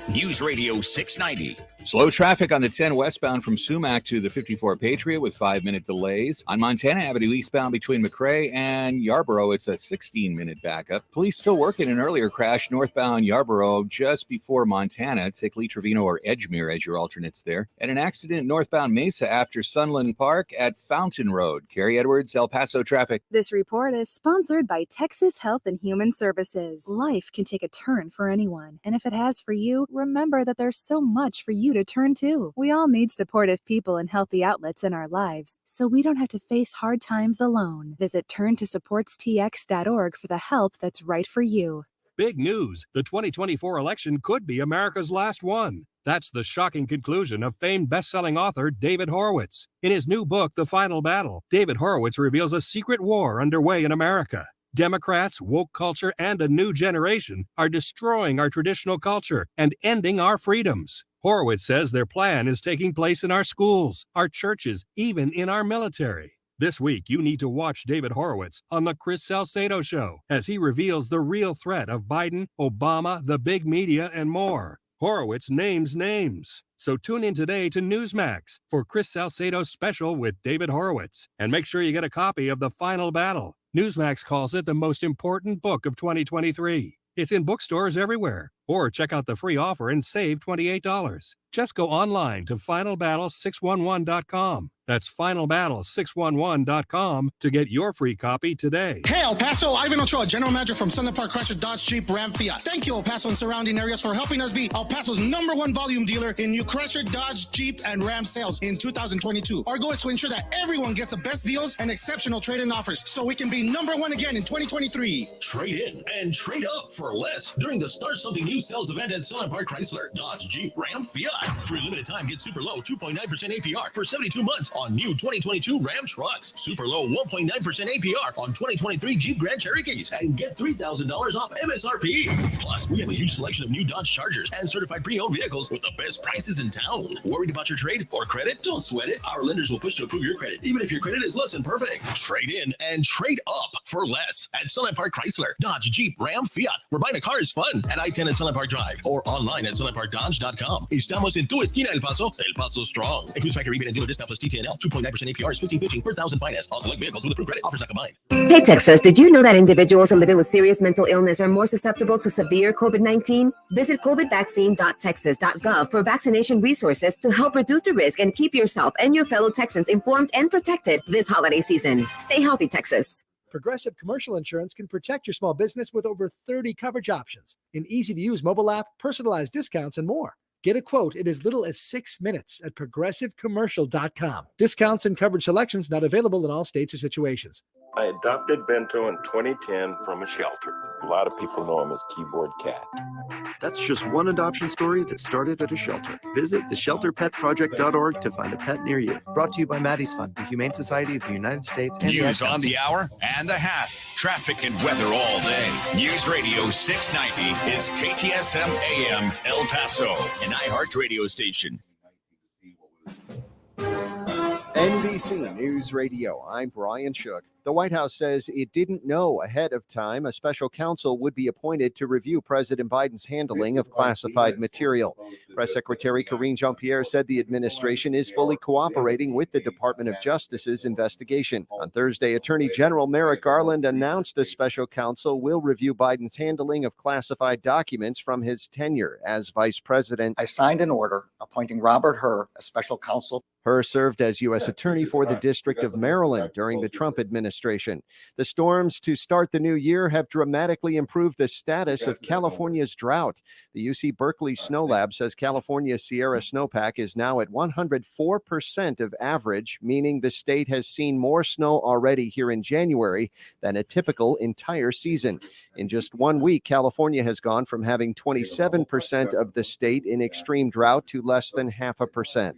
News Radio 690. Slow traffic on the 10 westbound from Sumac to the 54 Patriot with 5-minute delays. On Montana Avenue eastbound between McRae and Yarborough, it's a 16-minute backup. Police still working an earlier crash northbound Yarborough just before Montana. Take Lee Trevino or Edgemere as your alternates there. And an accident northbound Mesa after Sunland Park at Fountain Road. Carrie Edwards, El Paso traffic. This report is sponsored by Texas Health and Human Services. Life can take a turn for anyone, and if it has for you, remember that there's so much for you to turn to. We all need supportive people and healthy outlets in our lives, so we don't have to face hard times alone. Visit turntosupportstx.org for the help that's right for you. Big news. The 2024 election could be America's last one. That's the shocking conclusion of famed best-selling author David Horowitz. In his new book, The Final Battle, David Horowitz reveals a secret war underway in America. Democrats, woke culture, and a new generation are destroying our traditional culture and ending our freedoms. Horowitz says their plan is taking place in our schools, our churches, even in our military. This week, you need to watch David Horowitz on The Chris Salcedo Show as he reveals the real threat of Biden, Obama, the big media, and more. Horowitz names names. So tune in today to Newsmax for Chris Salcedo's special with David Horowitz. And make sure you get a copy of The Final Battle. Newsmax calls it the most important book of 2023. It's in bookstores everywhere. Or check out the free offer and save $28. Just go online to finalbattle611.com. That's finalbattle611.com to get your free copy today. Hey, El Paso, Ivan Ochoa, General Manager from Sunland Park Chrysler Dodge Jeep Ram Fiat. Thank you, El Paso and surrounding areas, for helping us be El Paso's #1 volume dealer in new Chrysler, Dodge, Jeep, and Ram sales in 2022. Our goal is to ensure that everyone gets the best deals and exceptional trade-in offers so we can be #1 again in 2023. Trade in and trade up for less during the Start Something New sales event at Sunland Park Chrysler, Dodge, Jeep, Ram, Fiat. For a limited time, get super low 2.9% APR for 72 months on new 2022 Ram trucks. Super low 1.9% APR on 2023 Jeep Grand Cherokees and get $3,000 off MSRP. Plus, we have a huge selection of new Dodge Chargers and certified pre-owned vehicles with the best prices in town. Worried about your trade or credit? Don't sweat it. Our lenders will push to approve your credit, even if your credit is less than perfect. Trade in and trade up for less at Sunland Park Chrysler, Dodge, Jeep, Ram, Fiat. Where buying a car is fun at I-10 at Sunland Park Drive or online at sunlandparkdodge.com. Estamos en tu esquina, El Paso. El Paso Strong. Includes factory rebate and dealer discount plus TTNL. 2.9% APR is $15.15 per thousand finance. All select vehicles with approved credit. Offers not combined. Hey, Texas, did you know that individuals living with serious mental illness are more susceptible to severe COVID-19? Visit covidvaccine.texas.gov for vaccination resources to help reduce the risk and keep yourself and your fellow Texans informed and protected this holiday season. Stay healthy, Texas. Progressive Commercial Insurance can protect your small business with over 30 coverage options, an easy-to-use mobile app, personalized discounts, and more. Get a quote in as little as 6 minutes at progressivecommercial.com. Discounts and coverage selections not available in all states or situations. I adopted Bento in 2010 from a shelter. A lot of people know him as Keyboard Cat. That's just one adoption story that started at a shelter. Visit theshelterpetproject.org to find a pet near you. Brought to you by Maddie's Fund, the Humane Society of the United States, and News the Ad on the Council. hour and a half. Traffic and weather all day. News Radio 690 is KTSM AM El Paso, an iHeart radio station. NBC News Radio. I'm Brian Shook. The White House says it didn't know ahead of time a special counsel would be appointed to review President Biden's handling of classified material. Press Secretary Karine Jean-Pierre said the administration is fully cooperating with the Department of Justice's investigation. On Thursday, Attorney General Merrick Garland announced a special counsel will review Biden's handling of classified documents from his tenure as vice president. I signed an order appointing Robert Hur as special counsel. Hur served as U.S. Attorney for the District of Maryland during the Trump administration. The storms to start the new year have dramatically improved the status of California's drought. The UC Berkeley Snow Lab says California's Sierra snowpack is now at 104% of average, meaning the state has seen more snow already here in January than a typical entire season. In just 1 week, California has gone from having 27% of the state in extreme drought to less than 0.5%.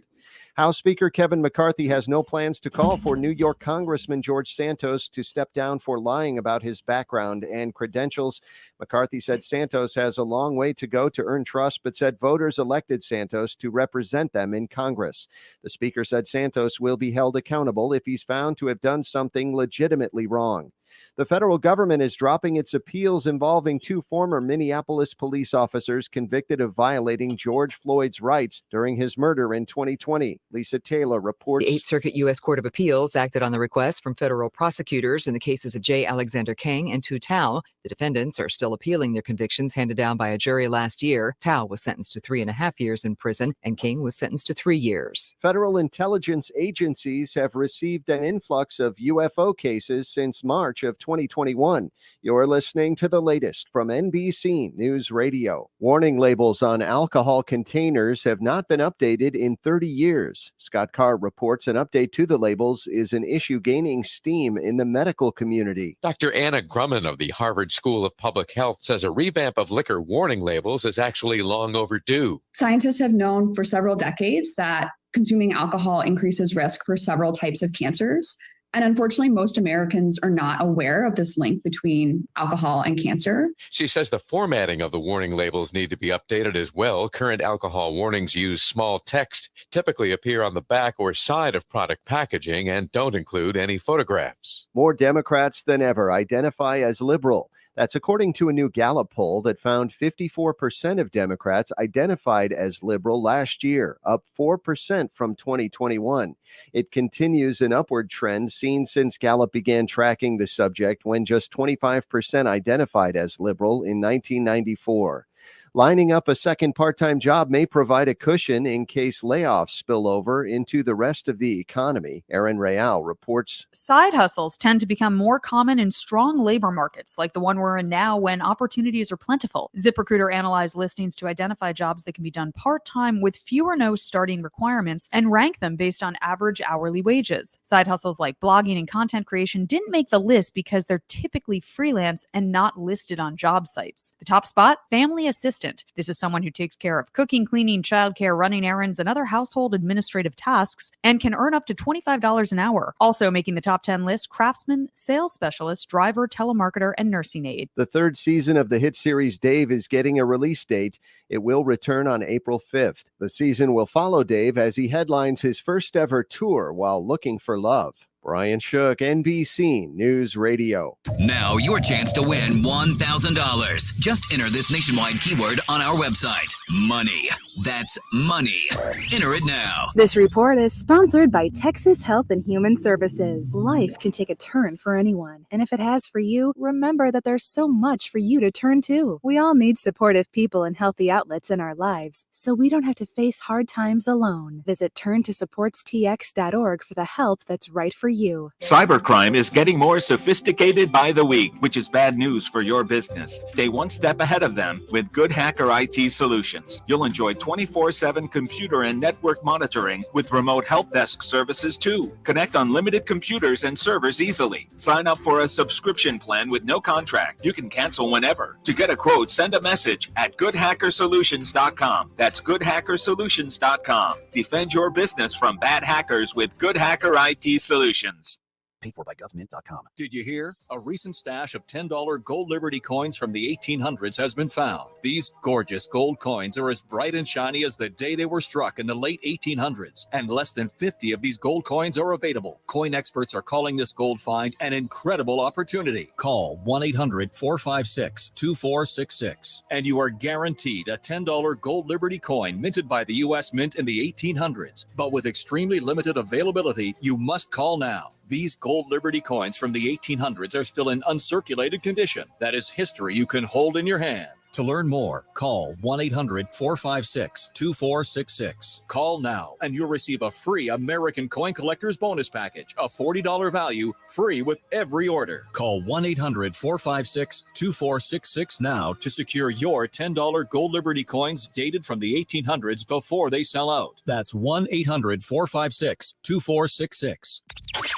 House Speaker Kevin McCarthy has no plans to call for New York Congressman George Santos to step down for lying about his background and credentials. McCarthy said Santos has a long way to go to earn trust, but said voters elected Santos to represent them in Congress. The Speaker said Santos will be held accountable if he's found to have done something legitimately wrong. The federal government is dropping its appeals involving 2 former Minneapolis police officers convicted of violating George Floyd's rights during his murder in 2020. Lisa Taylor reports. The 8th Circuit U.S. Court of Appeals acted on the request from federal prosecutors in the cases of J. Alexander Kang and Tu Tao. The defendants are still appealing their convictions handed down by a jury last year. Tao was sentenced to 3.5 years in prison, and King was sentenced to 3 years. Federal intelligence agencies have received an influx of UFO cases since March of 2021. You're listening to the latest from NBC News Radio. Warning labels on alcohol containers have not been updated in 30 years. Scott Carr reports an update to the labels is an issue gaining steam in the medical community. Dr. Anna Grumman of the Harvard School of Public Health says a revamp of liquor warning labels is actually long overdue. Scientists have known for several decades that consuming alcohol increases risk for several types of cancers. And unfortunately, most Americans are not aware of this link between alcohol and cancer. She says the formatting of the warning labels need to be updated as well. Current alcohol warnings use small text, typically appear on the back or side of product packaging, and don't include any photographs. More Democrats than ever identify as liberal. That's according to a new Gallup poll that found 54% of Democrats identified as liberal last year, up 4% from 2021. It continues an upward trend seen since Gallup began tracking the subject when just 25% identified as liberal in 1994. Lining up a second part-time job may provide a cushion in case layoffs spill over into the rest of the economy. Erin Real reports. Side hustles tend to become more common in strong labor markets, like the one we're in now when opportunities are plentiful. ZipRecruiter analyzed listings to identify jobs that can be done part-time with few or no starting requirements and rank them based on average hourly wages. Side hustles like blogging and content creation didn't make the list because they're typically freelance and not listed on job sites. The top spot, family assistant. This is someone who takes care of cooking, cleaning, childcare, running errands, and other household administrative tasks and can earn up to $25 an hour. Also making the top 10 list, craftsman, sales specialist, driver, telemarketer, and nursing aide. The third season of the hit series Dave is getting a release date. It will return on April 5th. The season will follow Dave as he headlines his first ever tour while looking for love. Brian Shook, NBC News Radio. Now your chance to win $1,000. Just enter this nationwide keyword on our website. Money. That's money. Enter it now. This report is sponsored by Texas Health and Human Services. Life can take a turn for anyone, and if it has for you, remember that there's so much for you to turn to. We all need supportive people and healthy outlets in our lives, so we don't have to face hard times alone. Visit turntosupportstx.org for the help that's right for you. you. Cybercrime is getting more sophisticated by the week, which is bad news for your business. Stay one step ahead of them with Good Hacker IT Solutions. You'll enjoy 24/7 computer and network monitoring with remote help desk services too. Connect unlimited computers and servers easily. Sign up for a subscription plan with no contract. You can cancel whenever. To get a quote, send a message at goodhackersolutions.com. That's goodhackersolutions.com. Defend your business from bad hackers with Good Hacker IT Solutions. Paid for by government.com. Did you hear? A recent stash of $10 gold Liberty coins from the 1800s has been found. These gorgeous gold coins are as bright and shiny as the day they were struck in the late 1800s, and less than 50 of these gold coins are available. Coin experts are calling this gold find an incredible opportunity. Call 1-800-456-2466, and you are guaranteed a $10 gold Liberty coin minted by the U.S. Mint in the 1800s. But with extremely limited availability, you must call now. These gold Liberty coins from the 1800s are still in uncirculated condition. That is history you can hold in your hand. To learn more, call 1-800-456-2466. Call now and you'll receive a free American Coin Collector's Bonus Package, a $40 value, free with every order. Call 1-800-456-2466 now to secure your $10 gold Liberty coins dated from the 1800s before they sell out. That's 1-800-456-2466.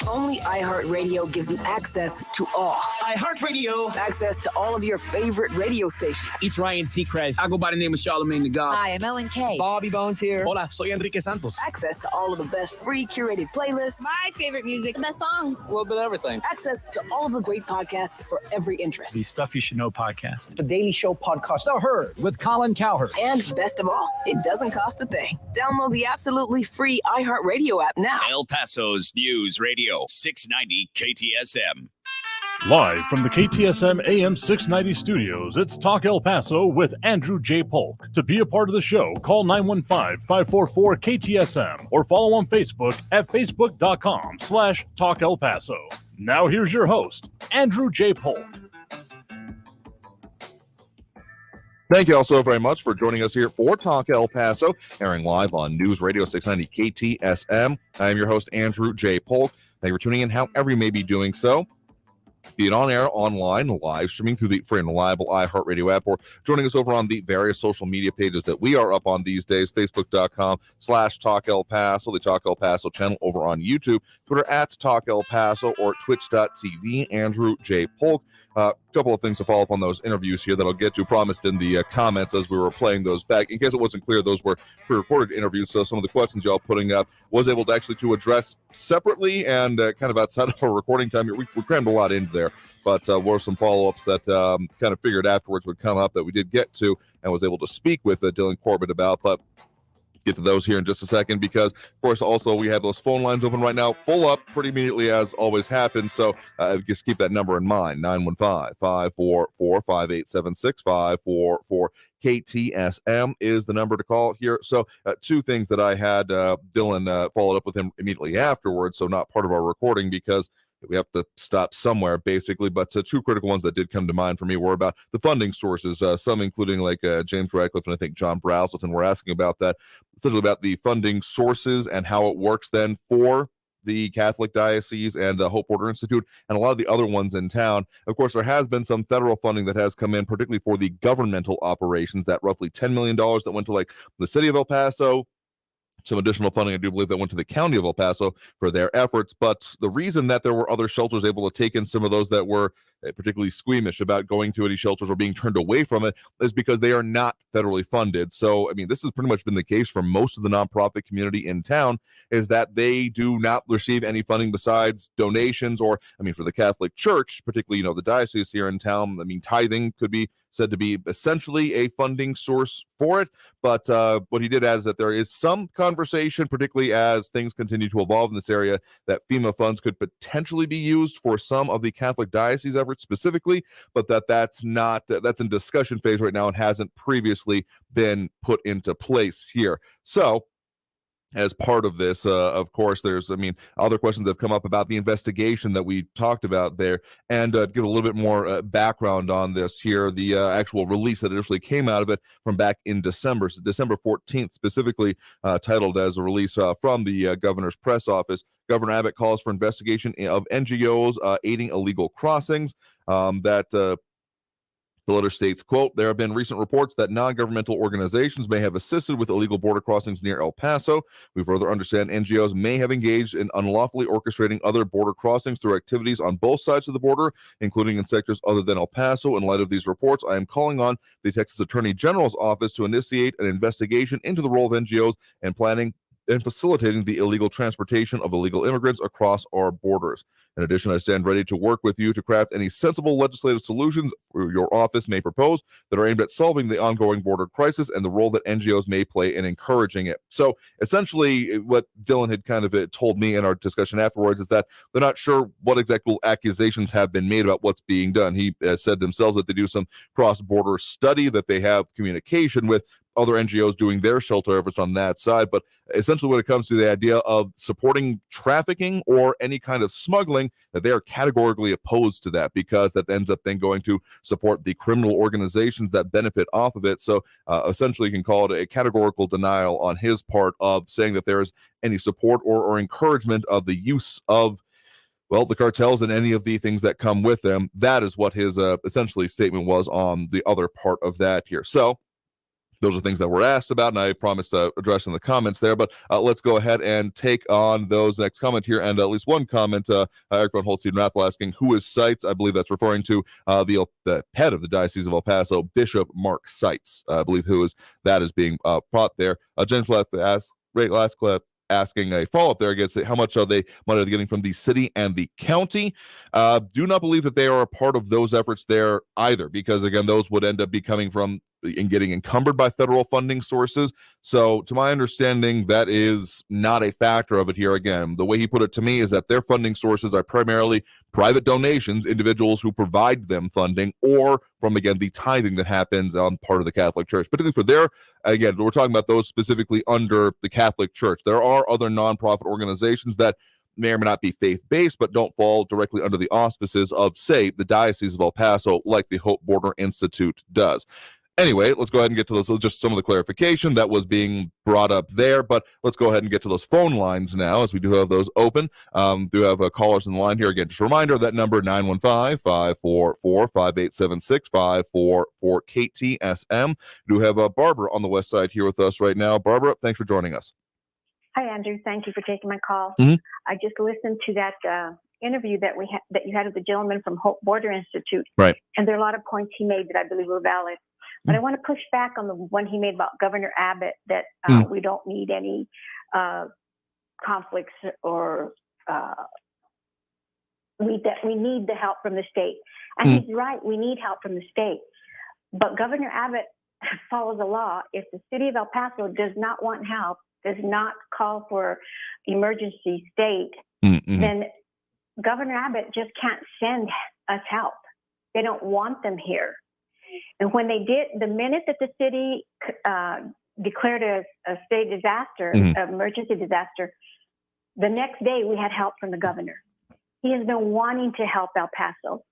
Only iHeartRadio gives you access to all. iHeartRadio. Access to all of your favorite radio stations. It's Ryan Seacrest. I go by the name of Charlamagne the God. Hi, I'm Ellen K. Bobby Bones here. Hola, soy Enrique Santos. Access to all of the best free curated playlists. My favorite music. The best songs. A little bit of everything. Access to all of the great podcasts for every interest. The Stuff You Should Know podcast. The Daily Show podcast. The Herd with Colin Cowherd. And best of all, it doesn't cost a thing. Download the absolutely free iHeartRadio app now. El Paso's News Radio 690 KTSM. Live from the KTSM AM 690 studios, it's Talk El Paso with Andrew J. Polk. To be a part of the show, call 915-544-KTSM or follow on Facebook at facebook.com/Talk El Paso. Now here's your host, Andrew J. Polk. Thank you all so very much for joining us here for Talk El Paso, airing live on News Radio 690 KTSM. I am your host, Andrew J. Polk. Thank you for tuning in however you may be doing so, be it on air, online, live streaming through the free and reliable iHeartRadio app, or joining us over on the various social media pages that we are up on these days, facebook.com/Talk El Paso, the Talk El Paso channel over on YouTube, Twitter at Talk El Paso, or twitch.tv, Andrew J. Polk. A couple of things to follow up on those interviews here that I'll get to, promised in the comments as we were playing those back. In case it wasn't clear, those were pre-recorded interviews, so some of the questions y'all putting up was able to actually to address separately and kind of outside of our recording time. We crammed a lot into there, but were some follow-ups that kind of figured afterwards would come up that we did get to and was able to speak with Dylan Corbett about, but get to those here in just a second, because of course also we have those phone lines open right now, full up pretty immediately as always happens, so just keep that number in mind. 915-544-5876, 544 KTSM is the number to call here. So two things that I had Dylan followed up with him immediately afterwards, so not part of our recording because we have to stop somewhere, basically. But two critical ones that did come to mind for me were about the funding sources, some including like James Radcliffe and I think John Brazelton were asking about that, essentially about the funding sources and how it works then for the Catholic Diocese and Hope Order Institute and a lot of the other ones in town. Of course, there has been some federal funding that has come in, particularly for the governmental operations, that roughly $10 million that went to like the city of El Paso, some additional funding, I do believe, that went to the county of El Paso for their efforts. But the reason that there were other shelters able to take in some of those that were particularly squeamish about going to any shelters or being turned away from it is because they are not federally funded. So, I mean, this has pretty much been the case for most of the nonprofit community in town, is that they do not receive any funding besides donations, or, I mean, for the Catholic Church, particularly, the diocese here in town, I mean, tithing could be said to be essentially a funding source for it. But what he did add is that there is some conversation, particularly as things continue to evolve in this area, that FEMA funds could potentially be used for some of the Catholic diocese efforts specifically, but that's in discussion phase right now and hasn't previously been put into place here. So as part of this. Of course, there's, other questions have come up about the investigation that we talked about there, and give a little bit more background on this here. The actual release that initially came out of it from back in December, so December 14th, specifically titled as a release from the governor's press office. Governor Abbott calls for investigation of NGOs aiding illegal crossings. The letter states, quote, there have been recent reports that non-governmental organizations may have assisted with illegal border crossings near El Paso. We further understand NGOs may have engaged in unlawfully orchestrating other border crossings through activities on both sides of the border, including in sectors other than El Paso. In light of these reports, I am calling on the Texas Attorney General's office to initiate an investigation into the role of NGOs and planning and facilitating the illegal transportation of illegal immigrants across our borders. In addition, I stand ready to work with you to craft any sensible legislative solutions your office may propose that are aimed at solving the ongoing border crisis and the role that NGOs may play in encouraging it. So essentially, what Dylan had kind of told me in our discussion afterwards is that they're not sure what exact accusations have been made about what's being done. He said themselves that they do some cross-border study, that they have communication with other NGOs doing their shelter efforts on that side. But essentially, when it comes to the idea of supporting trafficking or any kind of smuggling, that they are categorically opposed to that, because that ends up then going to support the criminal organizations that benefit off of it. So essentially, you can call it a categorical denial on his part of saying that there is any support or encouragement of the use of, well, the cartels and any of the things that come with them. That is what his essentially statement was on the other part of that here. So those are things that were asked about, and I promised to address in the comments there. But let's go ahead and take on those next comment here. And at least one comment, Eric von Holstein-Rathel asking, who is Seitz? I believe that's referring to the head of the Diocese of El Paso, Bishop Mark Seitz. I believe that is being brought there. James last clip asking a follow-up there against how much money are they getting from the city and the county. Do not believe that they are a part of those efforts there either, because again, those would end up coming from and getting encumbered by federal funding sources. So to my understanding, that is not a factor of it here. Again, the way he put it to me is that their funding sources are primarily private donations, individuals who provide them funding, or from, again, the tithing that happens on part of the Catholic Church. Particularly for again, we're talking about those specifically under the Catholic Church. There are other nonprofit organizations that may or may not be faith-based, but don't fall directly under the auspices of, say, the Diocese of El Paso, like the Hope Border Institute does. Anyway, let's go ahead and get to those, just some of the clarification that was being brought up there, but let's go ahead and get to those phone lines now, as we do have those open. Do have callers in the line here. Again, just a reminder, that number 915-544-5876, 544-KTSM. Do have Barbara on the west side here with us right now. Barbara, thanks for joining us. Hi, Andrew. Thank you for taking my call. Mm-hmm. I just listened to that interview that you had with the gentleman from Hope Border Institute. Right. And there are a lot of points he made that I believe were valid. But I want to push back on the one he made about Governor Abbott, that we don't need any conflicts, or we need the help from the state. And he's right, we need help from the state. But Governor Abbott follows the law. If the city of El Paso does not want help, does not call for emergency state, then Governor Abbott just can't send us help. They don't want them here. And when they did, the minute that the city declared a state disaster, emergency disaster, the next day we had help from the governor. He has been wanting to help El Paso.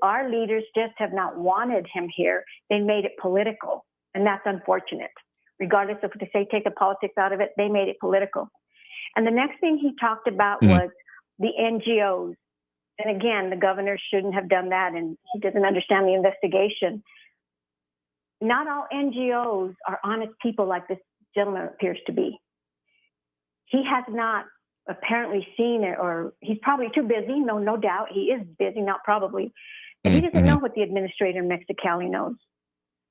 Our leaders just have not wanted him here. They made it political, and that's unfortunate. Regardless of what they say, take the politics out of it, they made it political. And the next thing he talked about was the NGOs. And again, the governor shouldn't have done that, and he doesn't understand the investigation. Not all NGOs are honest people like this gentleman appears to be. He has not apparently seen it, or he's probably too busy. No doubt. He is busy, not probably. But he doesn't know what the administrator in Mexicali knows.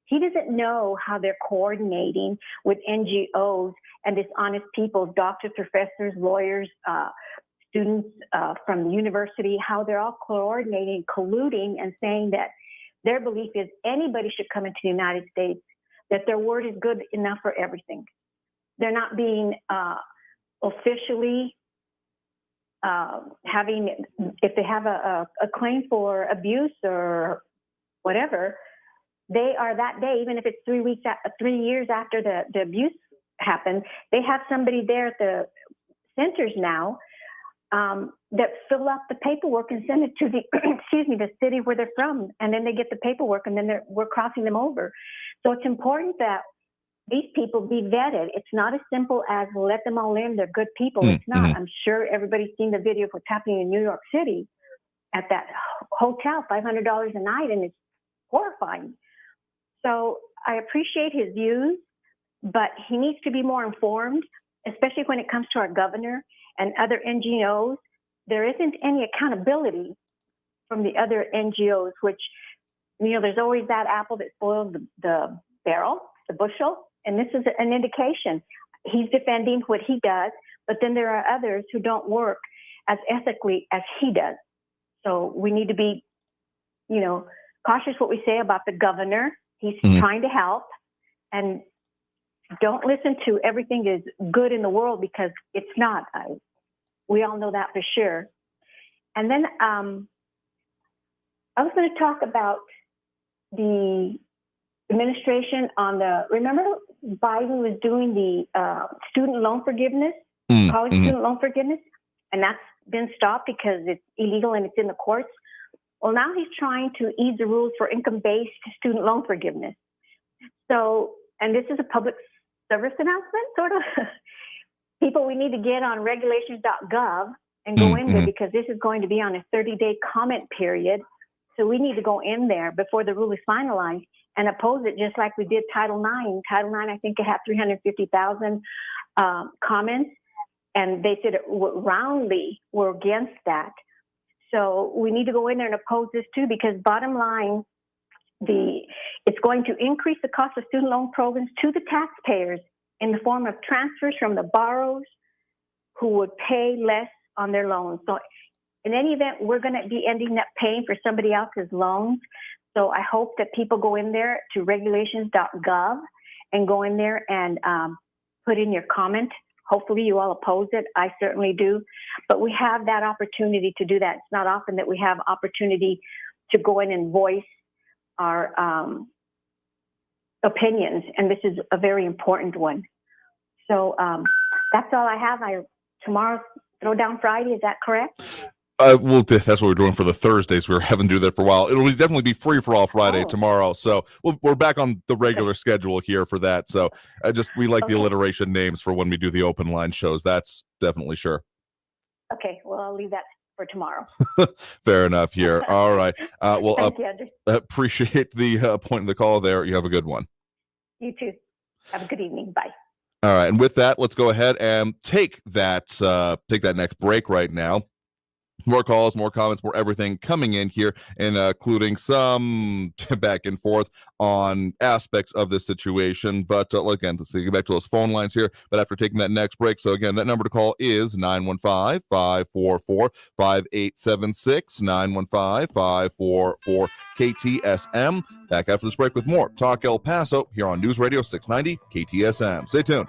He doesn't know how they're coordinating with NGOs and dishonest people, doctors, professors, lawyers, students from the university, how they're all coordinating, colluding, and saying that their belief is anybody should come into the United States, that their word is good enough for everything. They're not being officially if they have a claim for abuse or whatever, they are that day, even if it's 3 years after the abuse happen, they have somebody there at the centers now that fill out the paperwork and send it to the the city where they're from, and then they get the paperwork, and then we're crossing them over. So it's important that these people be vetted. It's not as simple as let them all in, they're good people. It's not. I'm sure everybody's seen the video of what's happening in New York City at that hotel, $500 a night, and it's horrifying. So I appreciate his views, but he needs to be more informed, especially when it comes to our governor and other NGOs. There isn't any accountability from the other NGOs, which, there's always that apple that spoils the barrel, the bushel, and this is an indication. He's defending what he does, but then there are others who don't work as ethically as he does. So we need to be, cautious what we say about the governor. He's trying to help, and don't listen to everything is good in the world, because it's not. We all know that for sure. And then I was going to talk about the administration on remember Biden was doing the student loan forgiveness, college student loan forgiveness, and that's been stopped because it's illegal and it's in the courts. Well, now he's trying to ease the rules for income-based student loan forgiveness. So, and this is a public service announcement, sort of. People, we need to get on regulations.gov and go in there, because this is going to be on a 30-day comment period. So we need to go in there before the rule is finalized and oppose it, just like we did Title IX. Title IX, I think it had 350,000 comments, and they said roundly were against that. So we need to go in there and oppose this too, because bottom line, it's going to increase the cost of student loan programs to the taxpayers in the form of transfers from the borrowers who would pay less on their loans. So in any event, we're going to be ending up paying for somebody else's loans. So I hope that people go in there to regulations.gov and go in there and put in your comment. Hopefully you all oppose it. I certainly do. But we have that opportunity to do that. It's not often that we have opportunity to go in and voice our opinions, and this is a very important one. So that's all I have. Tomorrow, Throwdown Friday, is that correct? Well, that's what we're doing for the Thursdays. We were having to do that for a while. It'll definitely be free for all Friday tomorrow. So we're back on the regular schedule here for that. So we like the alliteration names for when we do the open line shows. That's definitely sure. Okay, well, I'll leave that for tomorrow. Fair enough here. All right. Well, Thank you, Andrew. Appreciate the point of the call there. You have a good one. You too. Have a good evening. Bye. All right. And with that, let's go ahead and take that next break right now. More calls, more comments, more everything coming in here, and including some back and forth on aspects of this situation. But again, let's get back to those phone lines here. But after taking that next break, so again, that number to call is 915-544-5876, 915-544-KTSM. Back after this break with more Talk El Paso here on News Radio 690 KTSM. Stay tuned.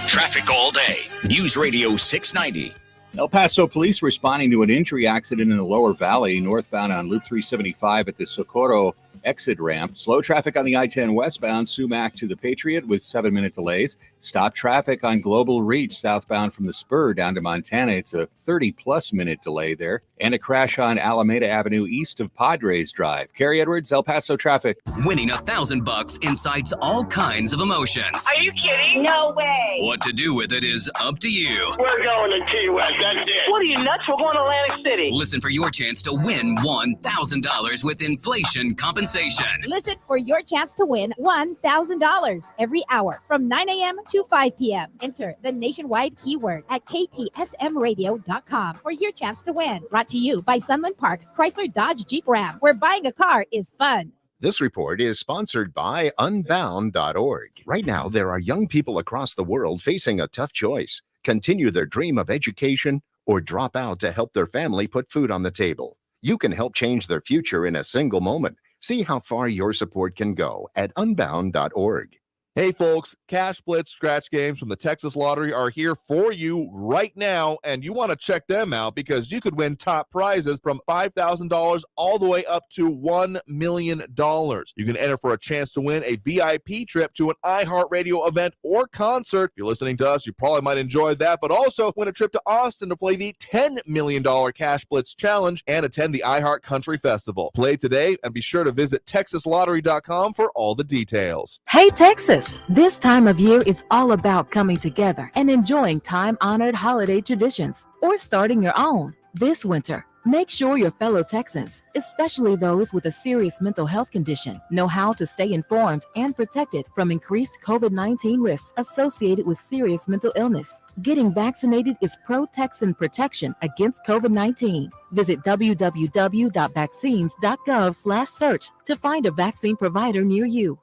Traffic all day. News Radio 690. El Paso police responding to an injury accident in the lower valley, northbound on Loop 375 at the Socorro exit ramp. Slow traffic on the I-10 westbound, Sumac to the Patriot with 7-minute delays. Stop traffic on Global Reach southbound from the Spur down to Montana. It's a 30-plus minute delay there. And a crash on Alameda Avenue east of Padres Drive. Carrie Edwards, El Paso traffic. Winning $1,000 incites all kinds of emotions. Are you kidding? No way. What to do with it is up to you. We're going to Key West. That's it. What are you, nuts? We're going to Atlantic City. Listen for your chance to win $1,000 with inflation compensation. Listen for your chance to win $1,000 every hour from 9 a.m. to 5 p.m. Enter the nationwide keyword at ktsmradio.com for your chance to win. Brought to you by Sunland Park, Chrysler Dodge Jeep Ram, where buying a car is fun. This report is sponsored by Unbound.org. Right now, there are young people across the world facing a tough choice. Continue their dream of education or drop out to help their family put food on the table. You can help change their future in a single moment. See how far your support can go at Unbound.org. Hey folks, Cash Blitz scratch games from the Texas Lottery are here for you right now, and you want to check them out because you could win top prizes from $5,000 all the way up to $1 million. You can enter for a chance to win a VIP trip to an iHeartRadio event or concert. If you're listening to us, you probably might enjoy that, but also win a trip to Austin to play the $10 million Cash Blitz Challenge and attend the iHeart Country Festival. Play today and be sure to visit TexasLottery.com for all the details. Hey, Texas! This time of year is all about coming together and enjoying time-honored holiday traditions or starting your own. This winter, make sure your fellow Texans, especially those with a serious mental health condition, know how to stay informed and protected from increased COVID-19 risks associated with serious mental illness. Getting vaccinated is pro-Texan protection against COVID-19. Visit www.vaccines.gov/search to find a vaccine provider near you.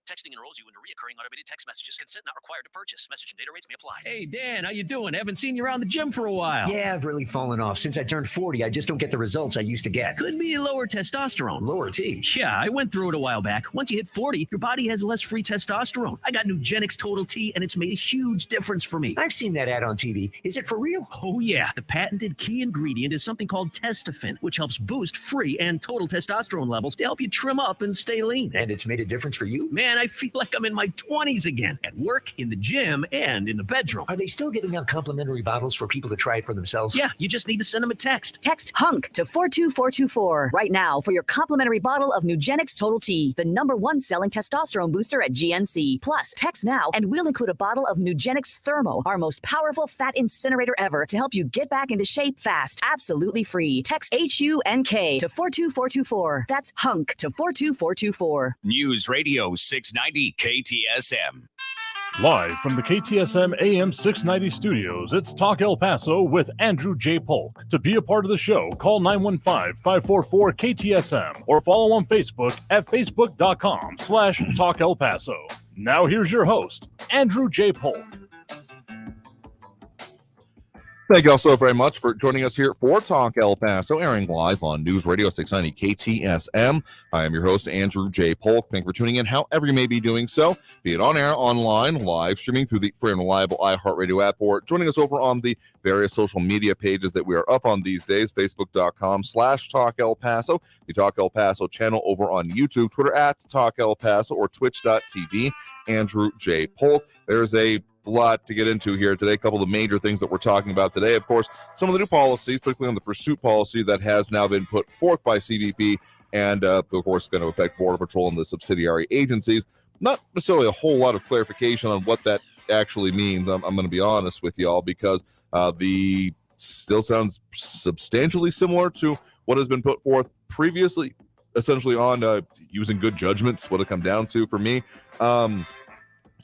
Texting enrolls you into recurring automated text messages. Consent not required to purchase. Message and data rates may apply. Hey, Dan, how you doing? Haven't seen you around the gym for a while. Yeah, I've really fallen off. Since I turned 40, I just don't get the results I used to get. Could be lower testosterone. Lower T. Yeah, I went through it a while back. Once you hit 40, your body has less free testosterone. I got Nugenix Total T, and it's made a huge difference for me. I've seen that ad on TV. Is it for real? Oh, yeah. The patented key ingredient is something called Testofen, which helps boost free and total testosterone levels to help you trim up and stay lean. And it's made a difference for you? Man, I feel like I'm in my 20s again, at work, in the gym, and in the bedroom. Are they still giving out complimentary bottles for people to try it for themselves? Yeah, you just need to send them a text. Text HUNK to 42424 right now for your complimentary bottle of Nugenix Total T, the #1 selling testosterone booster at GNC. Plus, text now and we'll include a bottle of Nugenix Thermo, our most powerful fat incinerator ever, to help you get back into shape fast. Absolutely free. Text HUNK to 42424. That's HUNK to 42424. News Radio 690 KTSM. Live from the KTSM AM 690 studios, it's Talk El Paso with Andrew J. Polk. To be a part of the show, call 915-544-KTSM or follow on Facebook at facebook.com/Talk El Paso. Now here's your host, Andrew J. Polk. Thank you all so very much for joining us here for Talk El Paso, airing live on News Radio 690 KTSM. I am your host, Andrew J. Polk. Thank you for tuning in, however you may be doing so, be it on air, online, live streaming through the free and reliable iHeartRadio app, or joining us over on the various social media pages that we are up on these days, facebook.com/Talk El Paso, the Talk El Paso channel over on YouTube, Twitter at Talk El Paso, or twitch.tv, Andrew J. Polk. There's a lot to get into here today. A couple of the major things that we're talking about today. Of course, some of the new policies, particularly on the pursuit policy that has now been put forth by CBP and, of course, going to affect Border Patrol and the subsidiary agencies. Not necessarily a whole lot of clarification on what that actually means. I'm going to be honest with y'all because the still sounds substantially similar to what has been put forth previously, essentially on using good judgments, what it come down to for me.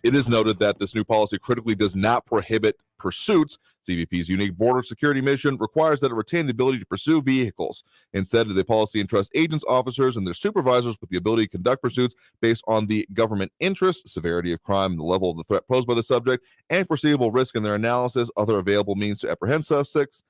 It is noted that this new policy critically does not prohibit pursuits. CBP's unique border security mission requires that it retain the ability to pursue vehicles. Instead, the policy entrusts agents, officers, and their supervisors with the ability to conduct pursuits based on the government interest, severity of crime, and the level of the threat posed by the subject, and foreseeable risk in their analysis, other available means to apprehend suspects,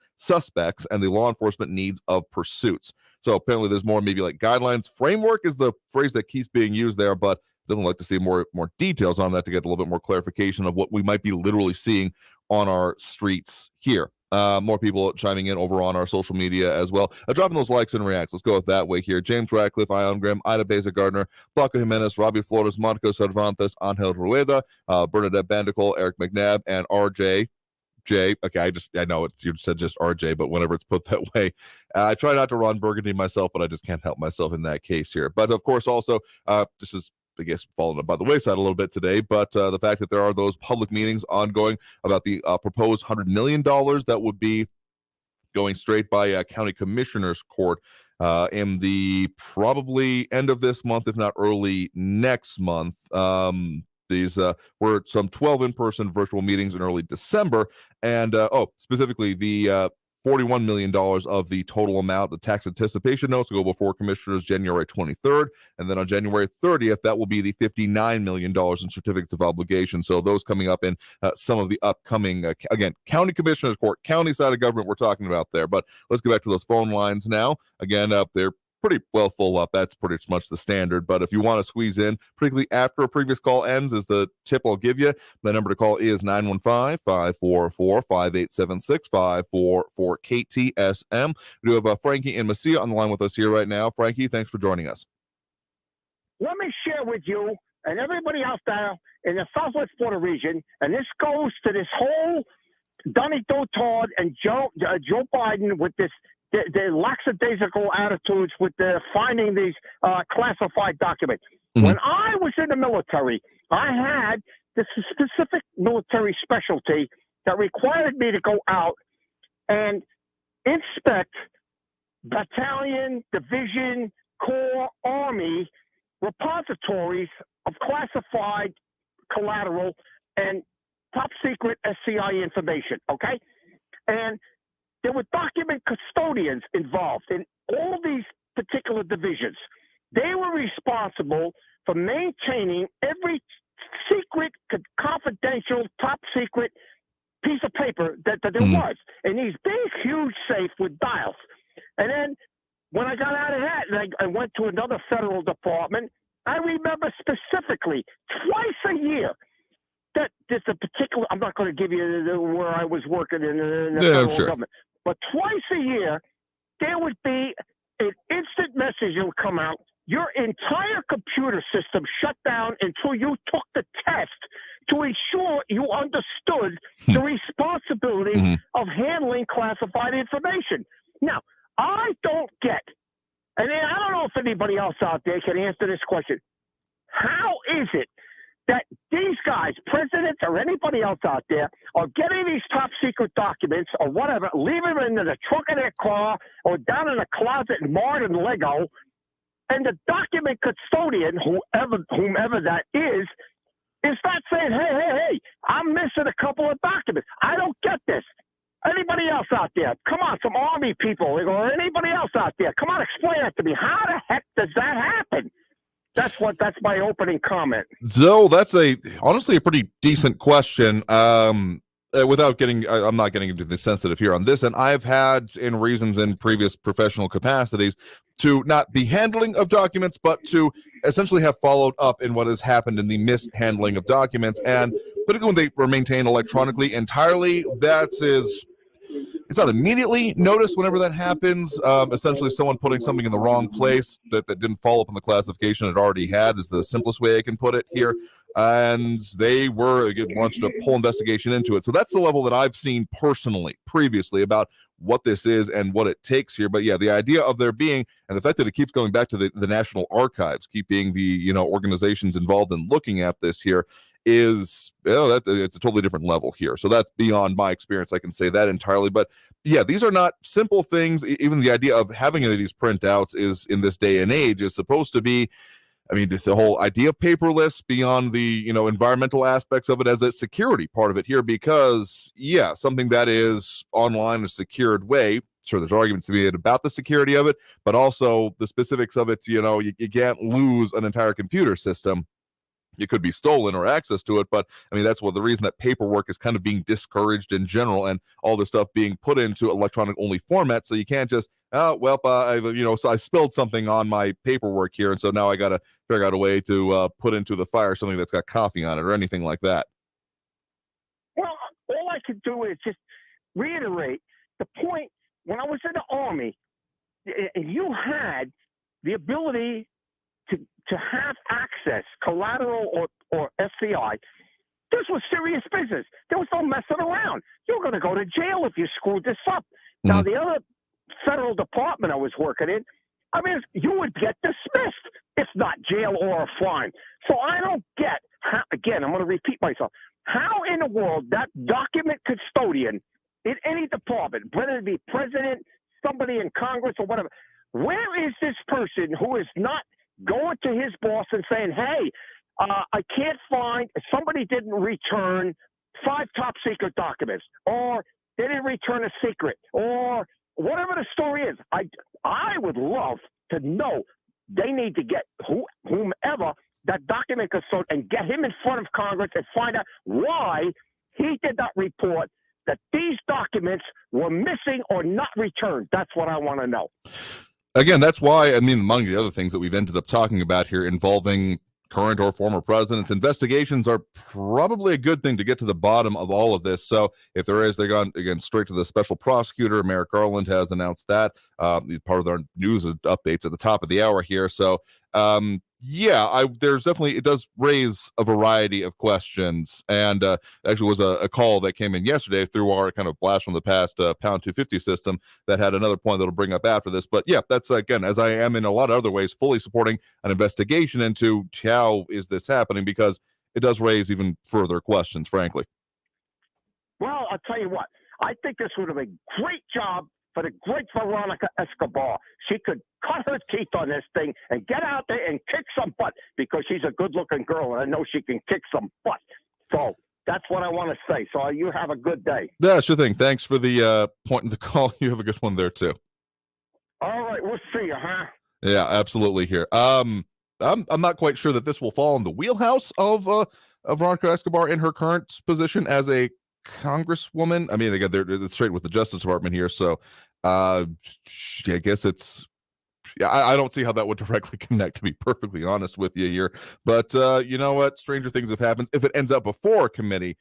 and the law enforcement needs of pursuits. So apparently there's more maybe like guidelines. Framework is the phrase that keeps being used there, but definitely like to see more details on that to get a little bit more clarification of what we might be literally seeing on our streets here. More people chiming in over on our social media as well. Dropping those likes and reacts. Let's go with that way here. James Radcliffe, Ion Grimm, Ida Beza Gardner, Blanco Jimenez, Robbie Flores, Monica Cervantes, Angel Rueda, Bernadette Bandical, Eric McNabb, and RJ. Okay, I know you said just RJ, but whenever it's put that way, I try not to run Burgundy myself, but I just can't help myself in that case here. But of course, also, this is, I guess, fallen by the wayside a little bit today, but the fact that there are those public meetings ongoing about the proposed $100 million that would be going straight by county commissioners court in the probably end of this month, if not early next month. These were some 12 in-person virtual meetings in early December, and specifically the $41 million of the total amount, the tax anticipation notes, will go before commissioners January 23rd. And then on January 30th, that will be the $59 million in certificates of obligation. So those coming up in some of the upcoming, again, county commissioners court, county side of government we're talking about there. But let's go back to those phone lines now. Again, they're pretty well full up. That's pretty much the standard. But if you want to squeeze in, particularly after a previous call ends, is the tip I'll give you. The number to call is 915-544-5876, 544-KTSM. We do have Frankie and Messia on the line with us here right now. Frankie, thanks for joining us. Let me share with you and everybody else there in the Southwest Florida region, and this goes to this whole Donnie Dotard and Joe Biden with this the lackadaisical attitudes with the finding these classified documents. Mm-hmm. When I was in the military, I had this specific military specialty that required me to go out and inspect battalion, division, corps, army repositories of classified collateral and top secret SCI information, okay? And there were document custodians involved in all these particular divisions. They were responsible for maintaining every secret, confidential, top secret piece of paper that there was in these big, huge safe with dials. And then when I got out of that and I went to another federal department, I remember specifically twice a year that there's a particular, I'm not going to give you where I was working in the federal government, but twice a year, there would be an instant message that would come out. Your entire computer system shut down until you took the test to ensure you understood the responsibility of handling classified information. Now, I don't get, and I don't know if anybody else out there can answer this question. How is it that these guys, presidents or anybody else out there, are getting these top secret documents or whatever, leaving them in the trunk of their car or down in a closet marred in Lego, and the document custodian, whomever that is not saying, hey, I'm missing a couple of documents. I don't get this. Anybody else out there? Come on, some Army people or anybody else out there. Come on, explain that to me. How the heck does that happen? That's my opening comment. So that's honestly a pretty decent question. Without getting, I'm not getting into the sensitive here on this, and I've had reasons in previous professional capacities to not be handling of documents, but to essentially have followed up in what has happened in the mishandling of documents, and particularly when they were maintained electronically entirely, it's not immediately noticed whenever that happens. Essentially, someone putting something in the wrong place that didn't follow up on the classification it already had is the simplest way I can put it here. And they launched a whole investigation into it. So that's the level that I've seen personally previously about what this is and what it takes here. But yeah, the idea of there being, and the fact that it keeps going back to the National Archives, keep being the organizations involved in looking at this here, is it's a totally different level here. So that's beyond my experience. I can say that entirely. But yeah, these are not simple things. Even the idea of having any of these printouts is, in this day and age, is supposed to be, I mean, the whole idea of paperless beyond the environmental aspects of it as a security part of it here, because yeah, something that is online in a secured way. Sure, there's arguments to be made about the security of it, but also the specifics of it. You can't lose an entire computer system. It could be stolen or access to it, but I mean, that's the reason that paperwork is kind of being discouraged in general, and all this stuff being put into electronic only format. So you can't just, so I spilled something on my paperwork here, and so now I got to figure out a way to put into the fire something that's got coffee on it or anything like that. Well, all I could do is just reiterate the point. When I was in the Army, you had the ability to have access, collateral or SCI. This was serious business. There was no messing around. You're going to go to jail if you screwed this up. Now, the other federal department I was working in, I mean, you would get dismissed, if not jail or a fine. So I don't get how, again, I'm going to repeat myself, how in the world that document custodian in any department, whether it be president, somebody in Congress or whatever, where is this person who is not going to his boss and saying, hey, I can't find, somebody didn't return 5 top secret documents, or they didn't return a secret, or whatever the story is. I would love to know. They need to get whomever that document custodian and get him in front of Congress and find out why he did not report that these documents were missing or not returned. That's what I want to know. Again, that's why, I mean, among the other things that we've ended up talking about here involving current or former presidents, investigations are probably a good thing to get to the bottom of all of this. So if there is, they're going, again, straight to the special prosecutor. Merrick Garland has announced that, part of their news updates at the top of the hour here. So, there's definitely, it does raise a variety of questions. And actually was a call that came in yesterday through our kind of blast from the past pound 250 system that had another point that'll bring up after this. But yeah, that's, again, as I am in a lot of other ways, fully supporting an investigation into how is this happening, because it does raise even further questions, frankly. Well, I'll tell you what. I think this would have been a great job for the great Veronica Escobar. She could cut her teeth on this thing and get out there and kick some butt, because she's a good-looking girl, and I know she can kick some butt. So that's what I want to say. So you have a good day. Yeah, sure thing. Thanks for the point in the call. You have a good one there, too. All right, we'll see you, huh? Yeah, absolutely here. I'm not quite sure that this will fall in the wheelhouse of Veronica Escobar in her current position as a congresswoman. I mean, again, it's straight with the Justice Department here, so I guess it's, I don't see how that would directly connect, to be perfectly honest with you here. But you know what? Stranger things have happened. If it ends up before a committee,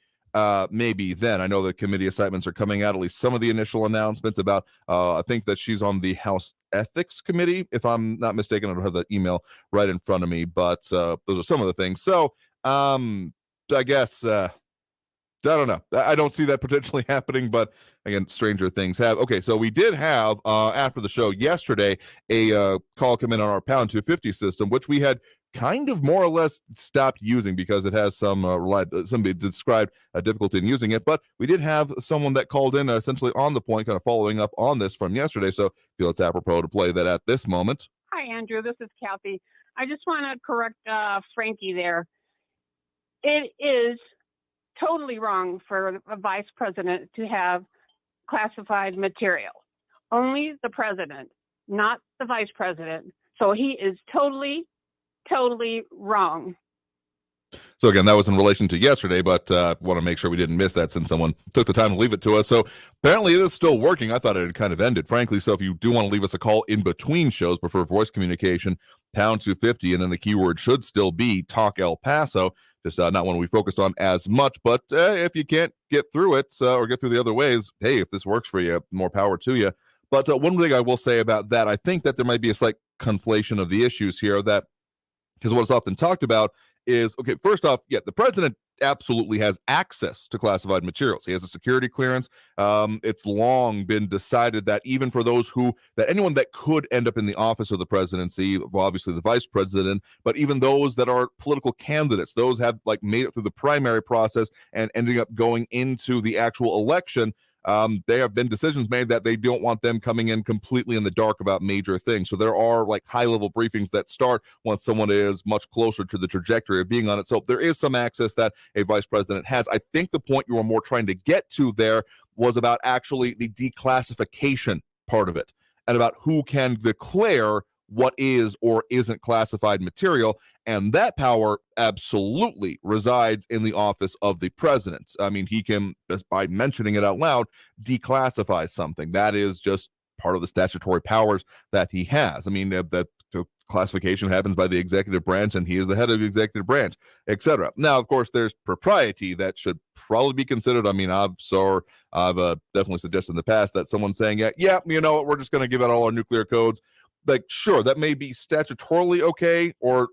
maybe then. I know the committee assignments are coming out, at least some of the initial announcements about, I think that she's on the House Ethics Committee, if I'm not mistaken. I don't have the email right in front of me, but those are some of the things. So I guess, I don't know. I don't see that potentially happening, but again, stranger things have. Okay, so we did have, after the show yesterday, a call come in on our pound 250 system, which we had kind of more or less stopped using because it has some somebody described a difficulty in using it. But we did have someone that called in essentially on the point, kind of following up on this from yesterday. So I feel it's apropos to play that at this moment. Hi, Andrew. This is Kathy. I just want to correct Frankie there. It is totally wrong for a vice president to have classified material. Only the president, not the vice president. So he is totally wrong. So again, that was in relation to yesterday, but want to make sure we didn't miss that since someone took the time to leave it to us. So apparently it is still working. I thought it had kind of ended, frankly. So if you do want to leave us a call in between shows, prefer voice communication, pound 250, and then the keyword should still be Talk El Paso. Just not one we focused on as much, but if you can't get through it or get through the other ways, hey, if this works for you, more power to you. But one thing I will say about that, I think that there might be a slight conflation of the issues here, that because what is often talked about is, okay, first off, yeah, the president absolutely has access to classified materials. He has a security clearance. It's long been decided that even for that anyone that could end up in the office of the presidency, well, obviously the vice president, but even those that are political candidates, those have like made it through the primary process and ending up going into the actual election. There have been decisions made that they don't want them coming in completely in the dark about major things. So there are like high-level briefings that start once someone is much closer to the trajectory of being on it. So there is some access that a vice president has. I think the point you were more trying to get to there was about actually the declassification part of it and about who can declare what is or isn't classified material. And that power absolutely resides in the office of the president. I mean, he can, just by mentioning it out loud, declassify something. That is just part of the statutory powers that he has. I mean, that classification happens by the executive branch, and he is the head of the executive branch, etc. Now, of course, there's propriety that should probably be considered. I mean, I've definitely suggested in the past that someone saying, yeah, you know what, we're just going to give out all our nuclear codes. Like, sure, that may be statutorily okay or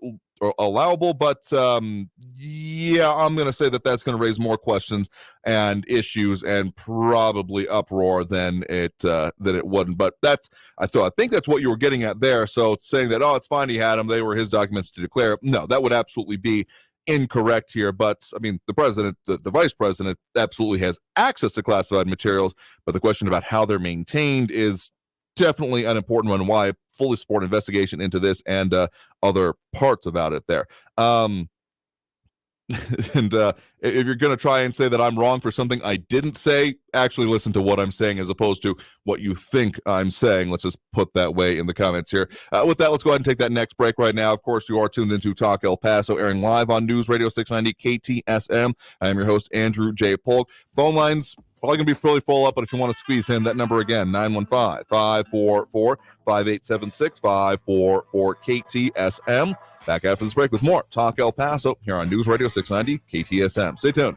allowable, but I'm going to say that that's going to raise more questions and issues and probably uproar than it wouldn't. But I think that's what you were getting at there. So saying that, it's fine, he had them, they were his documents to declare. No, that would absolutely be incorrect here. But I mean, the president, the vice president absolutely has access to classified materials, but the question about how they're maintained is definitely an important one. Why I fully support investigation into this and other parts about it there. And if you're going to try and say that I'm wrong for something I didn't say, actually listen to what I'm saying as opposed to what you think I'm saying. Let's just put that way in the comments here. With that, let's go ahead and take that next break right now. Of course, you are tuned into Talk El Paso, airing live on News Radio 690 KTSM. I am your host, Andrew J. Polk. Phone lines Probably going to be fully full up, but if you want to squeeze in that number again, 915-544-5876, 544-KTSM. Back after this break with more Talk El Paso here on News Radio 690 KTSM. Stay tuned.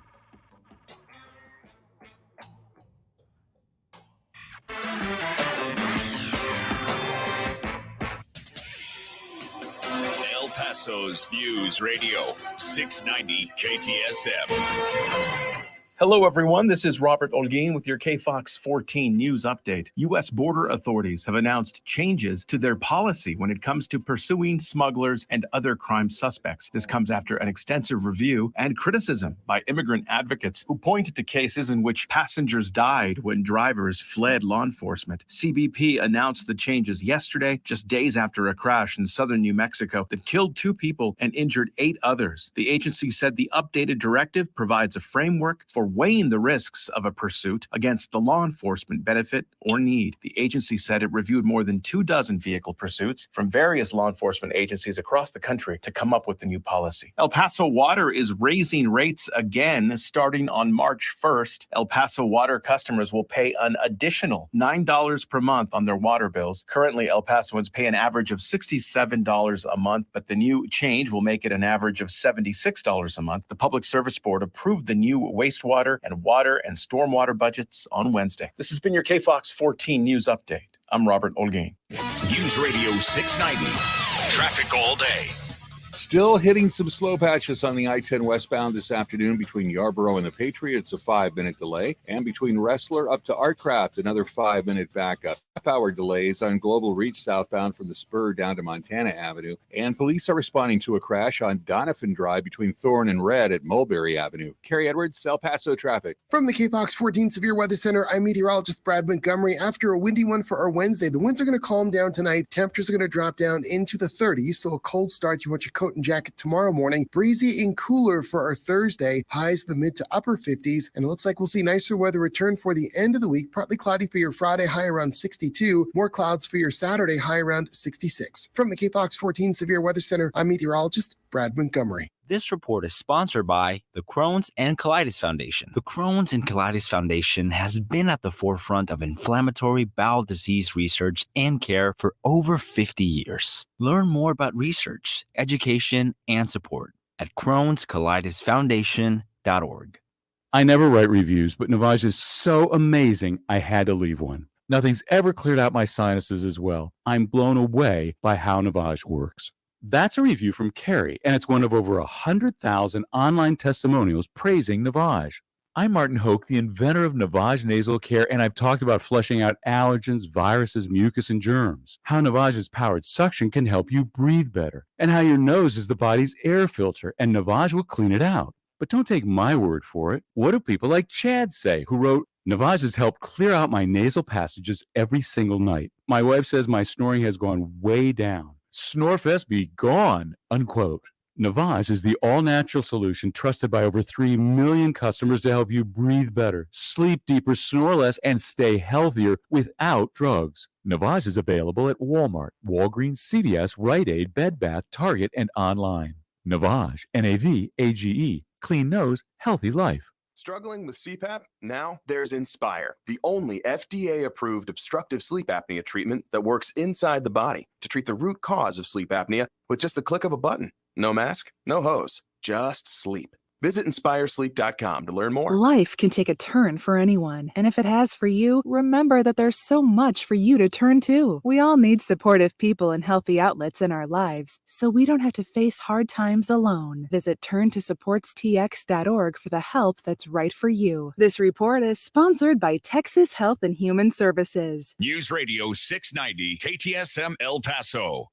El Paso's News Radio 690 KTSM. Hello, everyone. This is Robert Olguin with your KFOX 14 news update. U.S. border authorities have announced changes to their policy when it comes to pursuing smugglers and other crime suspects. This comes after an extensive review and criticism by immigrant advocates who pointed to cases in which passengers died when drivers fled law enforcement. CBP announced the changes yesterday, just days after a crash in southern New Mexico that killed 2 people and injured 8 others. The agency said the updated directive provides a framework for weighing the risks of a pursuit against the law enforcement benefit or need. The agency said it reviewed more than 24 vehicle pursuits from various law enforcement agencies across the country to come up with the new policy. El Paso Water is raising rates again starting on March 1st. El Paso Water customers will pay an additional $9 per month on their water bills. Currently, El Pasoans pay an average of $67 a month, but the new change will make it an average of $76 a month. The Public Service Board approved the new wastewater and water and stormwater budgets on Wednesday. This has been your KFOX 14 news update. I'm Robert Olguin. News Radio 690. Traffic all day. Still hitting some slow patches on the I-10 westbound this afternoon between Yarborough and the Patriots, a 5-minute delay, and between Wrestler up to Artcraft, another 5-minute backup. Half-hour delays on Global Reach southbound from the Spur down to Montana Avenue, and police are responding to a crash on Donovan Drive between Thorn and Red at Mulberry Avenue. Kerry Edwards, El Paso traffic. From the KFOX 14 Severe Weather Center, I'm meteorologist Brad Montgomery. After a windy one for our Wednesday, the winds are going to calm down tonight. Temperatures are going to drop down into the 30s, so a cold start. You want your coat and jacket tomorrow morning. Breezy and cooler for our Thursday. Highs the mid to upper 50s, and it looks like we'll see nicer weather return for the end of the week. Partly cloudy for your Friday, high around 62. More clouds for your Saturday, high around 66. From the KFOX 14 Severe Weather Center, I'm meteorologist Brad Montgomery. This report is sponsored by the Crohn's and Colitis Foundation. The Crohn's and Colitis Foundation has been at the forefront of inflammatory bowel disease research and care for over 50 years. Learn more about research, education, and support at Crohn'sColitisFoundation.org. I never write reviews, but Navage is so amazing, I had to leave one. Nothing's ever cleared out my sinuses as well. I'm blown away by how Navage works. That's a review from Carrie, and it's one of over 100,000 online testimonials praising Navage. I'm Martin Hoke, the inventor of Navage Nasal Care, and I've talked about flushing out allergens, viruses, mucus, and germs, how Navage's powered suction can help you breathe better, and how your nose is the body's air filter, and Navage will clean it out. But don't take my word for it. What do people like Chad say, who wrote, Navage has helped clear out my nasal passages every single night. My wife says my snoring has gone way down. Snorefest be gone, unquote. Navage is the all-natural solution trusted by over 3 million customers to help you breathe better, sleep deeper, snore less, and stay healthier without drugs. Navage is available at Walmart, Walgreens, CVS, Rite Aid, Bed Bath, Target, and online. Navage, N-A-V-A-G-E. Clean nose, healthy life. Struggling with CPAP? Now there's Inspire, the only FDA-approved obstructive sleep apnea treatment that works inside the body to treat the root cause of sleep apnea with just the click of a button. No mask, no hose, just sleep. Visit InspireSleep.com to learn more. Life can take a turn for anyone, and if it has for you, remember that there's so much for you to turn to. We all need supportive people and healthy outlets in our lives, so we don't have to face hard times alone. Visit turntosupportstx.org for the help that's right for you. This report is sponsored by Texas Health and Human Services. News Radio 690 KTSM El Paso.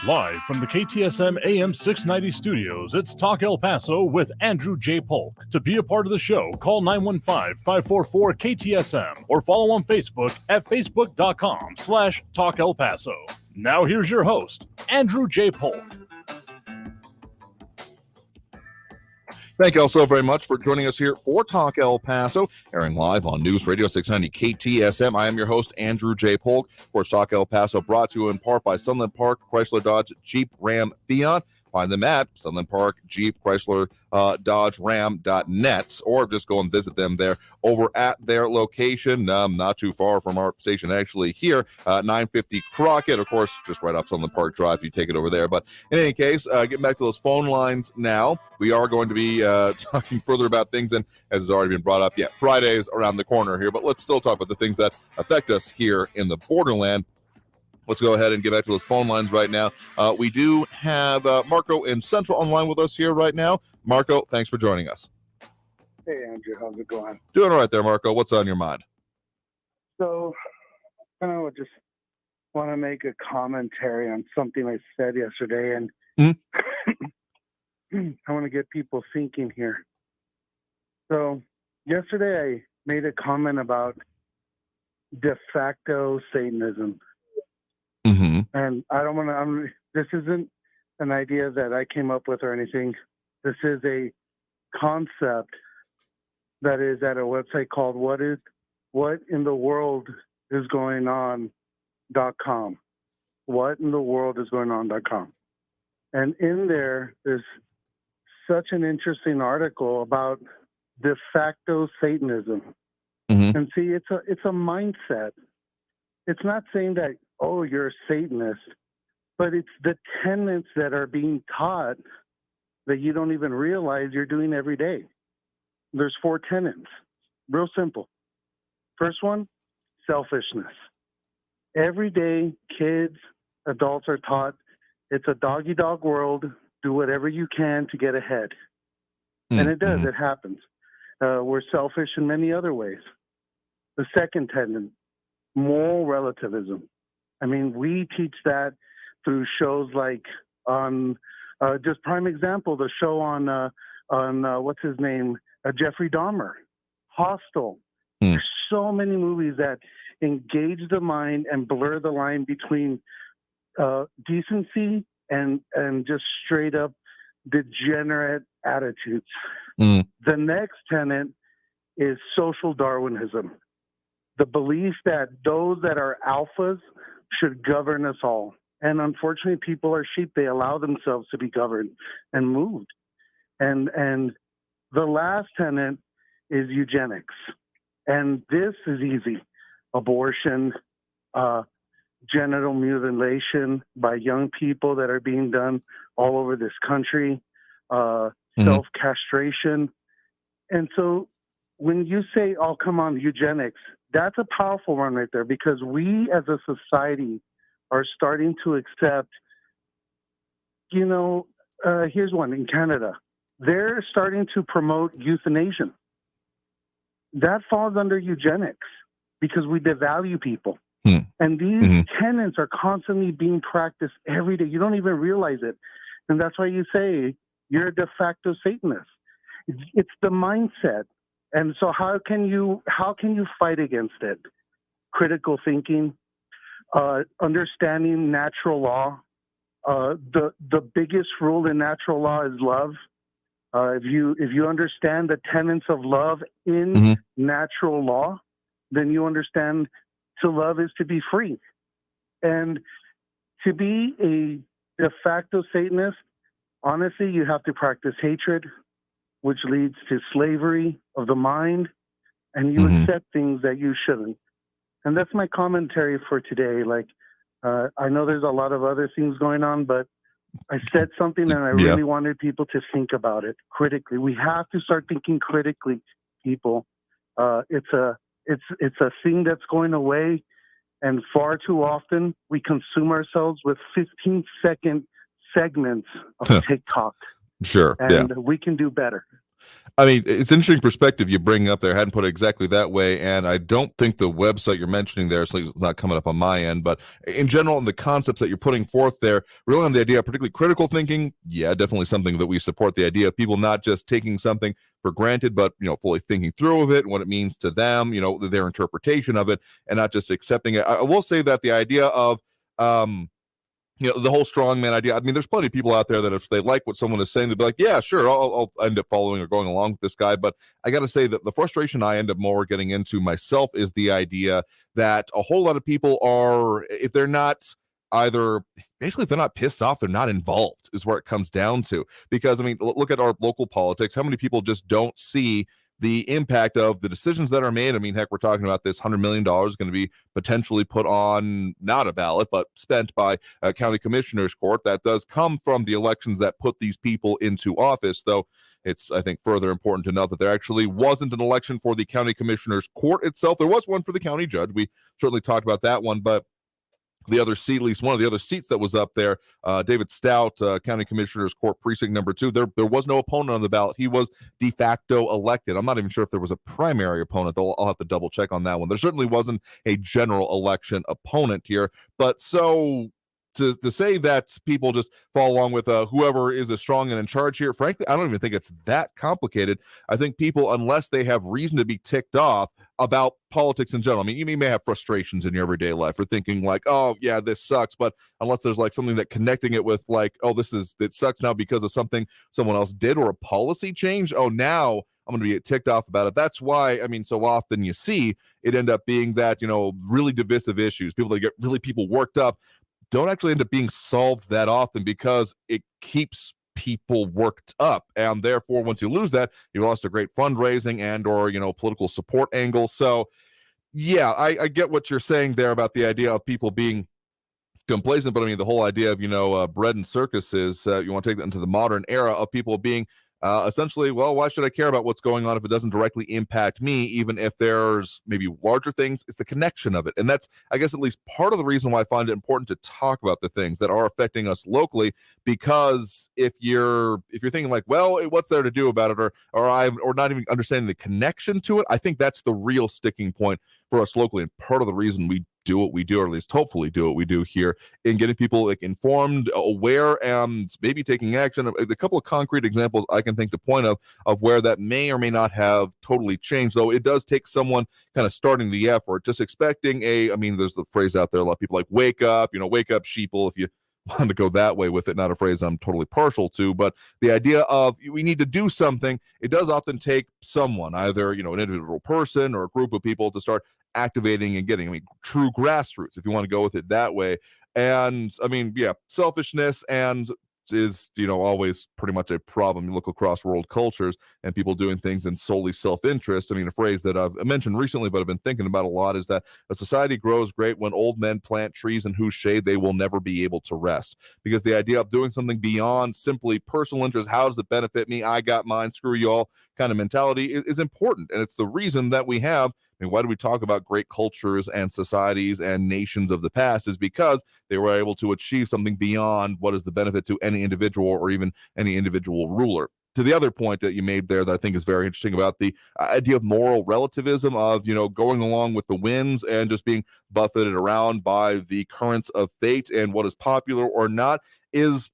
Live from the KTSM AM 690 studios, it's Talk El Paso with Andrew J. Polk. To be a part of the show, call 915-544-KTSM or follow on Facebook at facebook.com/Talk El Paso. Now here's your host, Andrew J. Polk. Thank you all so very much for joining us here for Talk El Paso, airing live on News Radio 690 KTSM. I am your host, Andrew J. Polk. Of course, Talk El Paso brought to you in part by Sunland Park, Chrysler Dodge, Jeep, Ram, Fiat. find them at Sunland Park, Jeep, Chrysler, Dodge, Ram.net, or just go and visit them there over at their location, not too far from our station actually here, 950 Crockett, of course, just right off Sunland Park Drive. You take it over there. But in any case, getting back to those phone lines now, we are going to be talking further about things, and as has already been brought up, Friday's around the corner here, but let's still talk about the things that affect us here in the borderland. Let's go ahead and get back to those phone lines right now. We do have Marco in Central online with us here right now. Marco, thanks for joining us. Hey, Andrew. How's it going? Doing all right there, Marco. What's on your mind? So, I just want to make a commentary on something I said yesterday, and I want to get people thinking here. So, yesterday I made a comment about de facto Satanism. And I don't want to, this isn't an idea that I came up with or anything. This is a concept that is at a website called whatintheworldisgoingon.com. Whatintheworldisgoingon.com. And in there's such an interesting article about de facto Satanism. And see, it's a mindset. It's not saying that, oh, you're a Satanist, but it's the tenets that are being taught that you don't even realize you're doing every day. There's 4 tenets, real simple. First one, selfishness. Every day, kids, adults are taught it's a dog-eat-dog world. Do whatever you can to get ahead. And it does, it happens. We're selfish in many other ways. The second tenet, moral relativism. I mean, we teach that through shows like on, just prime example, the show on what's his name, Jeffrey Dahmer, Hostel. There's so many movies that engage the mind and blur the line between decency and just straight up degenerate attitudes. The next tenet is social Darwinism. The belief that those that are alphas should govern us all. And unfortunately, people are sheep. They allow themselves to be governed and moved. And the last tenet is eugenics. And this is easy. Abortion, genital mutilation by young people that are being done all over this country, self-castration. And so when you say, oh, come on, eugenics, that's a powerful one right there, because we as a society are starting to accept, here's one in Canada. They're starting to promote euthanasia. That falls under eugenics because we devalue people. And these tenets are constantly being practiced every day. You don't even realize it. And that's why you say you're a de facto Satanist. It's the mindset. And so how can you fight against it? Critical thinking, understanding natural law. The biggest rule in natural law is love. If you understand the tenets of love in natural law, then you understand to love is to be free. And to be a de facto Satanist, honestly, you have to practice hatred, which leads to slavery of the mind, and you accept things that you shouldn't. And that's my commentary for today. Like, I know there's a lot of other things going on, but I said something and I really wanted people to think about it critically. We have to start thinking critically, people. It's a thing that's going away, and far too often we consume ourselves with 15-second segments of TikTok. Sure. And we can do better. I mean, it's an interesting perspective you bring up there. I hadn't put it exactly that way, and I don't think the website you're mentioning there, so it's not coming up on my end, but in general, in the concepts that you're putting forth there, really on the idea of particularly critical thinking, definitely something that we support, the idea of people not just taking something for granted, but, fully thinking through of it and what it means to them, their interpretation of it, and not just accepting it. I will say that the idea of, the whole strongman idea. I mean, there's plenty of people out there that if they like what someone is saying, they'll be like, yeah, sure, I'll end up following or going along with this guy. But I got to say that the frustration I end up more getting into myself is the idea that a whole lot of people are, if they're not either basically if they're not pissed off, they're not involved is where it comes down to. Because I mean, look at our local politics. How many people just don't see the impact of the decisions that are made? I mean, heck, we're talking about this $100 million going to be potentially put on, not a ballot, but spent by a county commissioner's court. That does come from the elections that put these people into office, though. It's, I think, further important to note that there actually wasn't an election for the county commissioner's court itself. There was one for the county judge. We certainly talked about that one, but the other seat, at least one of the other seats that was up there, David Stout, County Commissioner's Court Precinct number 2, there was no opponent on the ballot. He was de facto elected. I'm not even sure if there was a primary opponent, though I'll have to double check on that one. There certainly wasn't a general election opponent here. But so to say that people just follow along with whoever is as strong and in charge here, frankly, I don't even think it's that complicated. I think people, unless they have reason to be ticked off about politics in general, I mean, you may have frustrations in your everyday life or thinking like, oh yeah, this sucks, but unless there's like something that connecting it with like, oh, it sucks now because of something someone else did or a policy change, oh, now I'm going to be ticked off about it. That's why, I mean, so often you see it end up being that, really divisive issues, people that get really people worked up, don't actually end up being solved that often because it keeps people worked up. And therefore, once you lose that, you lost a great fundraising and or, political support angle. So yeah, I get what you're saying there about the idea of people being complacent, but I mean, the whole idea of, bread and circuses, you want to take that into the modern era of people being essentially, well, why should I care about what's going on if it doesn't directly impact me, even if there's maybe larger things? It's the connection of it. And that's, I guess, at least part of the reason why I find it important to talk about the things that are affecting us locally, because if you're thinking like, well, what's there to do about it, or not even understanding the connection to it, I think that's the real sticking point for us locally. And part of the reason we do what we do, or at least hopefully do what we do here, in getting people like informed, aware, and maybe taking action. A couple of concrete examples I can think to point of where that may or may not have totally changed, though it does take someone kind of starting the effort, just expecting there's the phrase out there, a lot of people like, wake up sheeple, if you want to go that way with it, not a phrase I'm totally partial to, but the idea of we need to do something, it does often take someone, either, an individual person or a group of people, to start activating and getting, true grassroots, if you want to go with it that way. And selfishness and is always pretty much a problem. You look across world cultures and people doing things in solely self-interest. A phrase that I've mentioned recently but I've been thinking about a lot is that a society grows great when old men plant trees in whose shade they will never be able to rest. Because the idea of doing something beyond simply personal interest, how does it benefit me, I got mine, screw y'all kind of mentality, is important. And it's the reason that we have, why do we talk about great cultures and societies and nations of the past, is because they were able to achieve something beyond what is the benefit to any individual or even any individual ruler. To the other point that you made there that I think is very interesting about the idea of moral relativism, of, going along with the winds and just being buffeted around by the currents of fate and what is popular or not, is,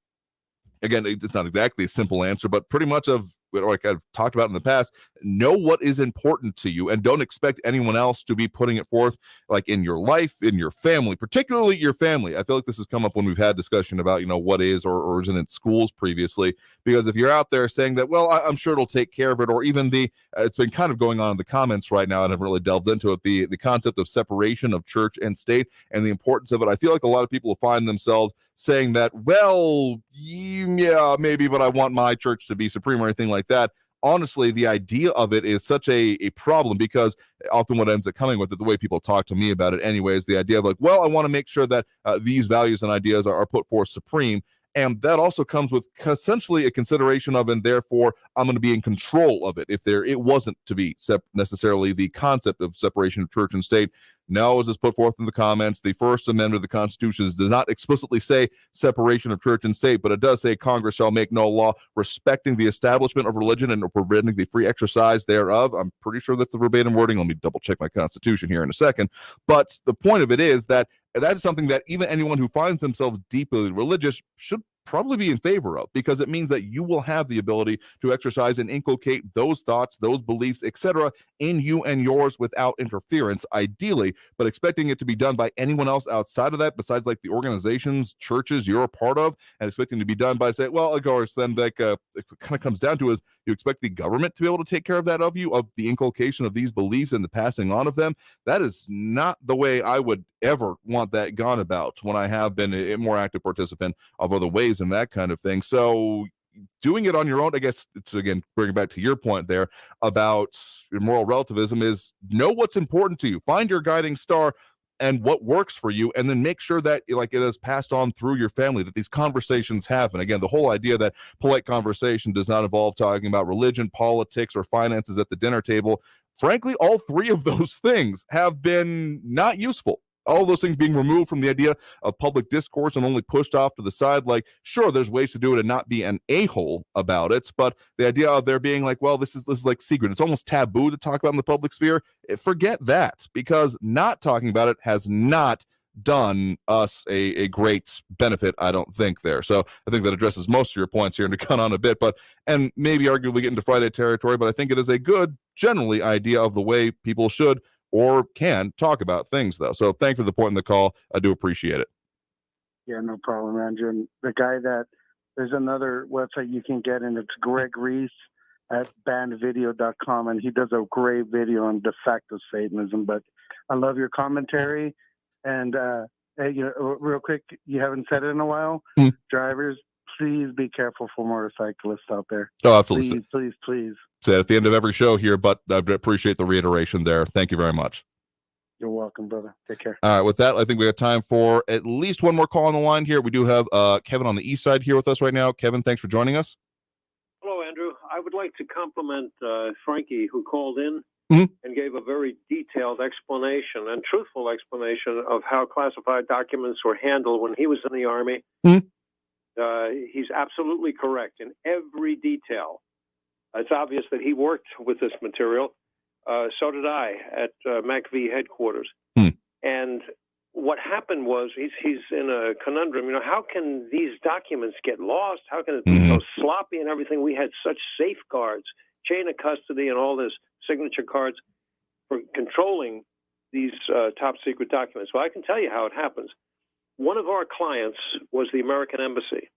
again, it's not exactly a simple answer, but pretty much of like I've talked about in the past, know what is important to you and don't expect anyone else to be putting it forth, like in your life, in your family, particularly your family. I feel like this has come up when we've had discussion about, what is or isn't in schools previously, because if you're out there saying that, well, I'm sure it'll take care of it, or even it's been kind of going on in the comments right now, and I've really delved into it, the concept of separation of church and state and the importance of it. I feel like a lot of people find themselves saying that, well, yeah, maybe, but I want my church to be supreme or anything like that. Honestly, the idea of it is such a problem, because often what ends up coming with it, the way people talk to me about it anyway, is the idea of like, well, I want to make sure that these values and ideas are put forth supreme. And that also comes with essentially a consideration of, and therefore I'm going to be in control of it. If it wasn't to be necessarily the concept of separation of church and state. No, as is put forth in the comments, the First Amendment of the Constitution does not explicitly say separation of church and state, but it does say Congress shall make no law respecting the establishment of religion and preventing the free exercise thereof. I'm pretty sure that's the verbatim wording. Let me double check my Constitution here in a second. But the point of it is that is something that even anyone who finds themselves deeply religious should probably be in favor of, because it means that you will have the ability to exercise and inculcate those thoughts, those beliefs, etc. in you and yours without interference, ideally, but expecting it to be done by anyone else outside of that, besides like the organizations, churches you're a part of, and expecting to be done by, say, well, of course, then like it kind of comes down to is you expect the government to be able to take care of that of you, of the inculcation of these beliefs and the passing on of them. That is not the way I would ever want that gone about when I have been a more active participant of other ways and that kind of thing. So doing it on your own, I guess it's, again, bringing back to your point there about moral relativism, is know what's important to you. Find your guiding star and what works for you, and then make sure that like it is passed on through your family, that these conversations happen. Again, the whole idea that polite conversation does not involve talking about religion, politics, or finances at the dinner table. Frankly, all three of those things have been not useful. All those things being removed from the idea of public discourse and only pushed off to the side. Like, sure, there's ways to do it and not be an a-hole about it, but the idea of there being like, well, this is like secret, it's almost taboo to talk about in the public sphere. Forget that, because not talking about it has not done us a great benefit, I don't think, there. So I think that addresses most of your points here, and to cut on a bit, and maybe arguably get into Friday territory, but I think it is a good, generally, idea of the way people should or can talk about things, though. So thank you for the point in the call. I do appreciate it. Yeah, no problem, Andrew. And the guy there's another website you can get, and it's Greg Reese at bandvideo.com, and he does a great video on de facto Satanism. But I love your commentary. And hey, real quick, you haven't said it in a while. Drivers, please be careful for motorcyclists out there. Oh, absolutely. Please. Say at the end of every show here, but I appreciate the reiteration there. Thank you very much. You're welcome, brother. Take care. All right, with that, I think we have time for at least one more call on the line here. We do have Kevin on the east side here with us right now. Kevin, thanks for joining us. Hello, Andrew. I would like to compliment Frankie, who called in and gave a very detailed explanation and truthful explanation of how classified documents were handled when he was in the Army. He's absolutely correct in every detail. It's obvious that he worked with this material. So did I at MACV headquarters. And what happened was he's in a conundrum. How can these documents get lost? How can it be so sloppy and everything? We had such safeguards, chain of custody, and all this signature cards for controlling these top secret documents. Well, I can tell you how it happens. One of our clients was the American Embassy.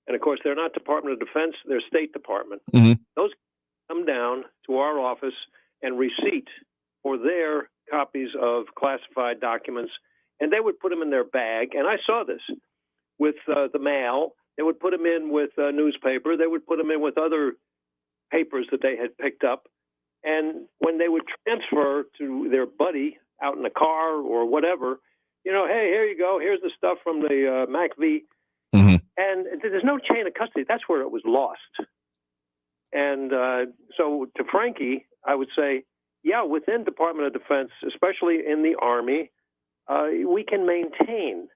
And, of course, they're not Department of Defense, they're State Department. Those come down to our office and receipt for their copies of classified documents, and they would put them in their bag. And I saw this with the mail. They would put them in with a newspaper. They would put them in with other papers that they had picked up. And when they would transfer to their buddy out in the car or whatever, hey, here you go. Here's the stuff from the MACV. And there's no chain of custody. That's where it was lost. And so to Frankie, I would say, yeah, within Department of Defense, especially in the Army, we can maintain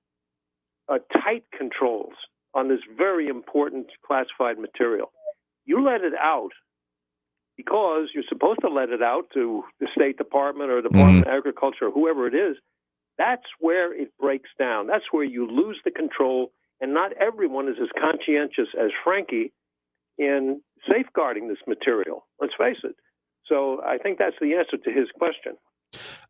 tight controls on this very important classified material. You let it out because you're supposed to let it out to the State Department or the Department of Agriculture or whoever it is. That's where it breaks down. That's where you lose the control. And not everyone is as conscientious as Frankie in safeguarding this material. Let's face it. So I think that's the answer to his question.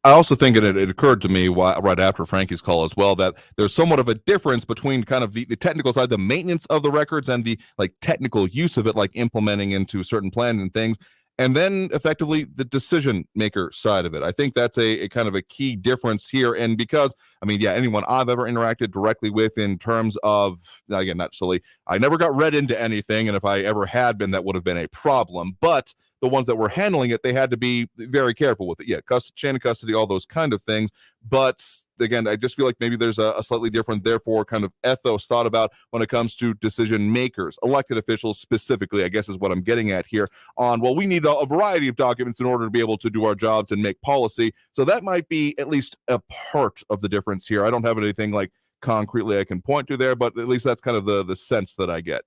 I also think, and it occurred to me right after Frankie's call as well, that there's somewhat of a difference between kind of the technical side, the maintenance of the records, and the like technical use of it, like implementing into certain plans and things, and then effectively the decision maker side of it. I think that's a kind of a key difference here. And because, anyone I've ever interacted directly with in terms of, again, not silly, I never got read into anything, and if I ever had been, that would have been a problem. But the ones that were handling it, they had to be very careful with it. Yeah, chain of custody, all those kind of things. But again, I just feel like maybe there's a slightly different, therefore, kind of ethos thought about when it comes to decision makers, elected officials specifically, I guess is what I'm getting at here on, well, we need a variety of documents in order to be able to do our jobs and make policy. So that might be at least a part of the difference here. I don't have anything like concretely I can point to there, but at least that's kind of the sense that I get.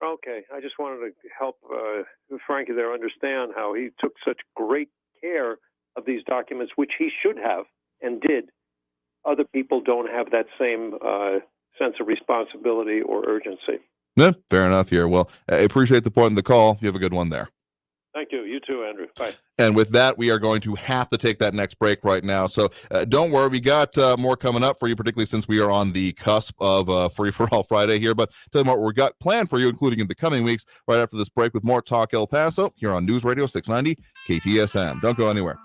Okay, I just wanted to help Frankie there understand how he took such great care of these documents, which he should have and did. Other people don't have that same sense of responsibility or urgency. Yeah, fair enough here. Well, I appreciate the point in the call. You have a good one there. Thank you. You too, Andrew. Bye. And with that, we are going to have to take that next break right now. So don't worry, we got more coming up for you, particularly since we are on the cusp of Free for All Friday here. But tell you what we got planned for you, including in the coming weeks, right after this break with more Talk El Paso here on News Radio 690 KTSM. Don't go anywhere.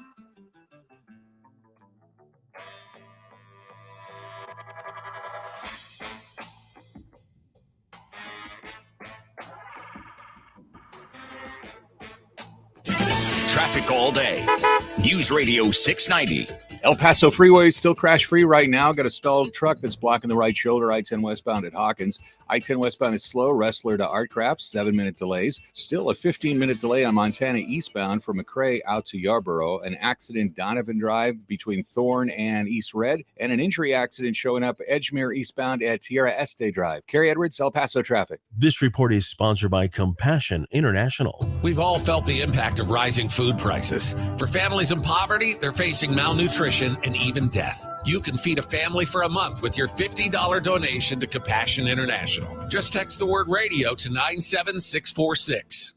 Traffic all day. News Radio 690. El Paso Freeway is still crash free right now. Got a stalled truck that's blocking the right shoulder. I-10 westbound at Hawkins. I-10 westbound is slow. Wrestler to Artcraft, 7-minute delays. Still a 15-minute delay on Montana eastbound from McRae out to Yarborough. An accident Donovan Drive between Thorne and East Red. And an injury accident showing up Edgemere eastbound at Tierra Este Drive. Kerry Edwards, El Paso traffic. This report is sponsored by Compassion International. We've all felt the impact of rising food prices. For families in poverty, they're facing malnutrition and even death. You can feed a family for a month with your $50 donation to Compassion International. Just text the word radio to 97646.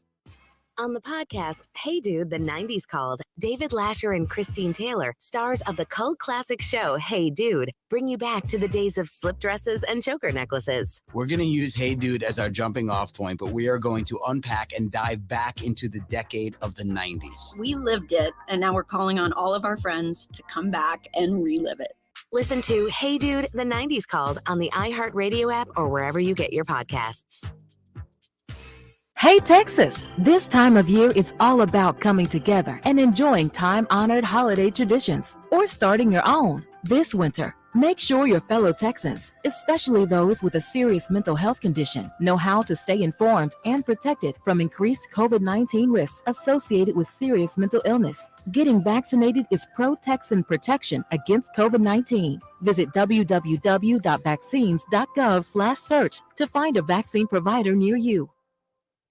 On the podcast, Hey Dude, the 90s Called, David Lasher and Christine Taylor, stars of the cult classic show Hey Dude, bring you back to the days of slip dresses and choker necklaces. We're going to use Hey Dude as our jumping off point, but we are going to unpack and dive back into the decade of the 90s. We lived it, and now we're calling on all of our friends to come back and relive it. Listen to Hey Dude, the 90s Called on the iHeartRadio app or wherever you get your podcasts. Hey Texas! This time of year is all about coming together and enjoying time-honored holiday traditions or starting your own. This winter, make sure your fellow Texans, especially those with a serious mental health condition, know how to stay informed and protected from increased COVID-19 risks associated with serious mental illness. Getting vaccinated is pro-Texan protection against COVID-19. Visit www.vaccines.gov/search to find a vaccine provider near you.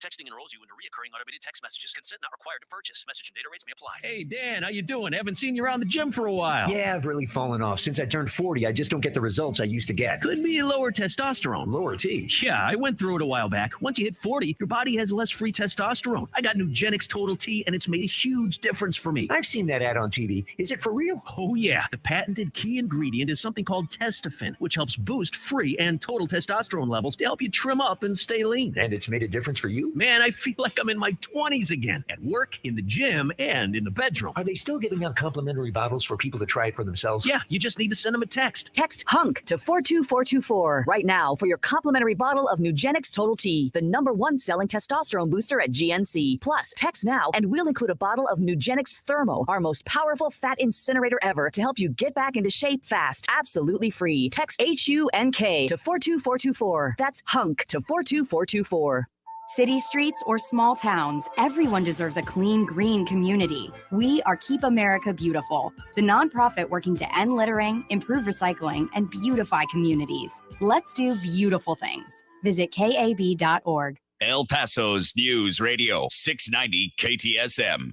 Texting enrolls you into recurring automated text messages. Consent not required to purchase. Message and data rates may apply. Hey, Dan, how you doing? Haven't seen you around the gym for a while. Yeah, I've really fallen off. Since I turned 40, I just don't get the results I used to get. Could be lower testosterone. Lower T. Yeah, I went through it a while back. Once you hit 40, your body has less free testosterone. I got Nugenix Total T, and it's made a huge difference for me. I've seen that ad on TV. Is it for real? Oh, yeah. The patented key ingredient is something called Testofen, which helps boost free and total testosterone levels to help you trim up and stay lean. And it's made a difference for you? Man, I feel like I'm in my 20s again, at work, in the gym, and in the bedroom. Are they still giving out complimentary bottles for people to try it for themselves? Yeah, you just need to send them a text. Text HUNK to 42424 right now for your complimentary bottle of Nugenix Total T, the #1 selling testosterone booster at GNC. Plus, text now and we'll include a bottle of Nugenix Thermo, our most powerful fat incinerator ever, to help you get back into shape fast, absolutely free. Text HUNK to 42424. That's HUNK to 42424. City streets or small towns, everyone deserves a clean, green community. We are Keep America Beautiful, the nonprofit working to end littering, improve recycling, and beautify communities. Let's do beautiful things. Visit KAB.org. El Paso's News Radio 690 KTSM.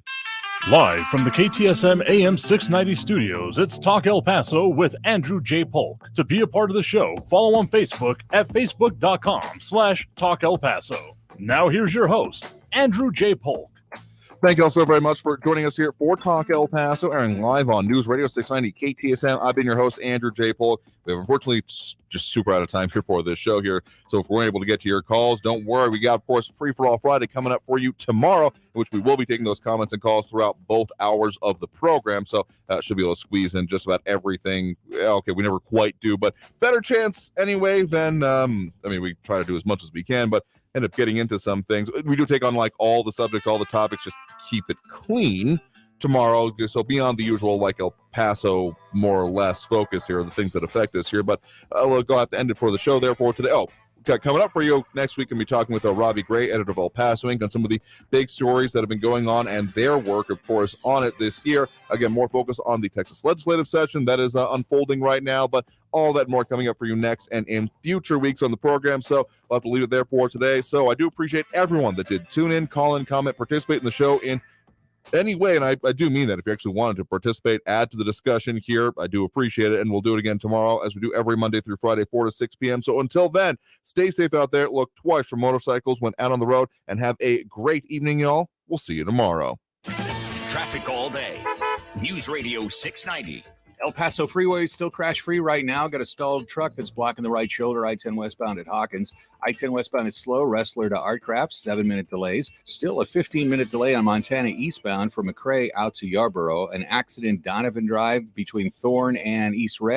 Live from the KTSM AM 690 studios, it's Talk El Paso with Andrew J. Polk. To be a part of the show, follow on Facebook at facebook.com/Talk El Paso. Now here's your host, Andrew J. Polk. Thank you all so very much for joining us here for Talk El Paso, airing live on News Radio 690 KTSM. I've been your host, Andrew J. Polk. We have unfortunately just super out of time here for this show here. So if we're able to get to your calls, don't worry. We got, of course, Free for All Friday coming up for you tomorrow, in which we will be taking those comments and calls throughout both hours of the program. So should be able to squeeze in just about everything. Okay, we never quite do, but better chance anyway than, we try to do as much as we can, but end up getting into some things. We do take on like all the subjects, all the topics, just keep it clean tomorrow. So beyond the usual, like El Paso, more or less focus here, the things that affect us here. But we'll go have to end it for the show, therefore, today. Coming up for you next week, we'll be talking with Robbie Gray, editor of El Paso Inc., on some of the big stories that have been going on and their work, of course, on it this year. Again, more focus on the Texas legislative session that is unfolding right now, but all that more coming up for you next and in future weeks on the program. So we'll have to leave it there for today. So I do appreciate everyone that did tune in, call in, comment, participate in the show in anyway, and I do mean that, if you actually wanted to participate, add to the discussion here, I do appreciate it, and we'll do it again tomorrow as we do every Monday through Friday, 4 to 6 p.m. So until then, stay safe out there, look twice for motorcycles when out on the road, and have a great evening, y'all. We'll see you tomorrow. Traffic all day. News Radio 690. El Paso Freeway is still crash-free right now. Got a stalled truck that's blocking the right shoulder, I-10 westbound at Hawkins. I-10 westbound is slow, Wrestler to Artcraft, 7-minute delays. Still a 15-minute delay on Montana eastbound from McRae out to Yarborough. An accident Donovan Drive between Thorne and East Red.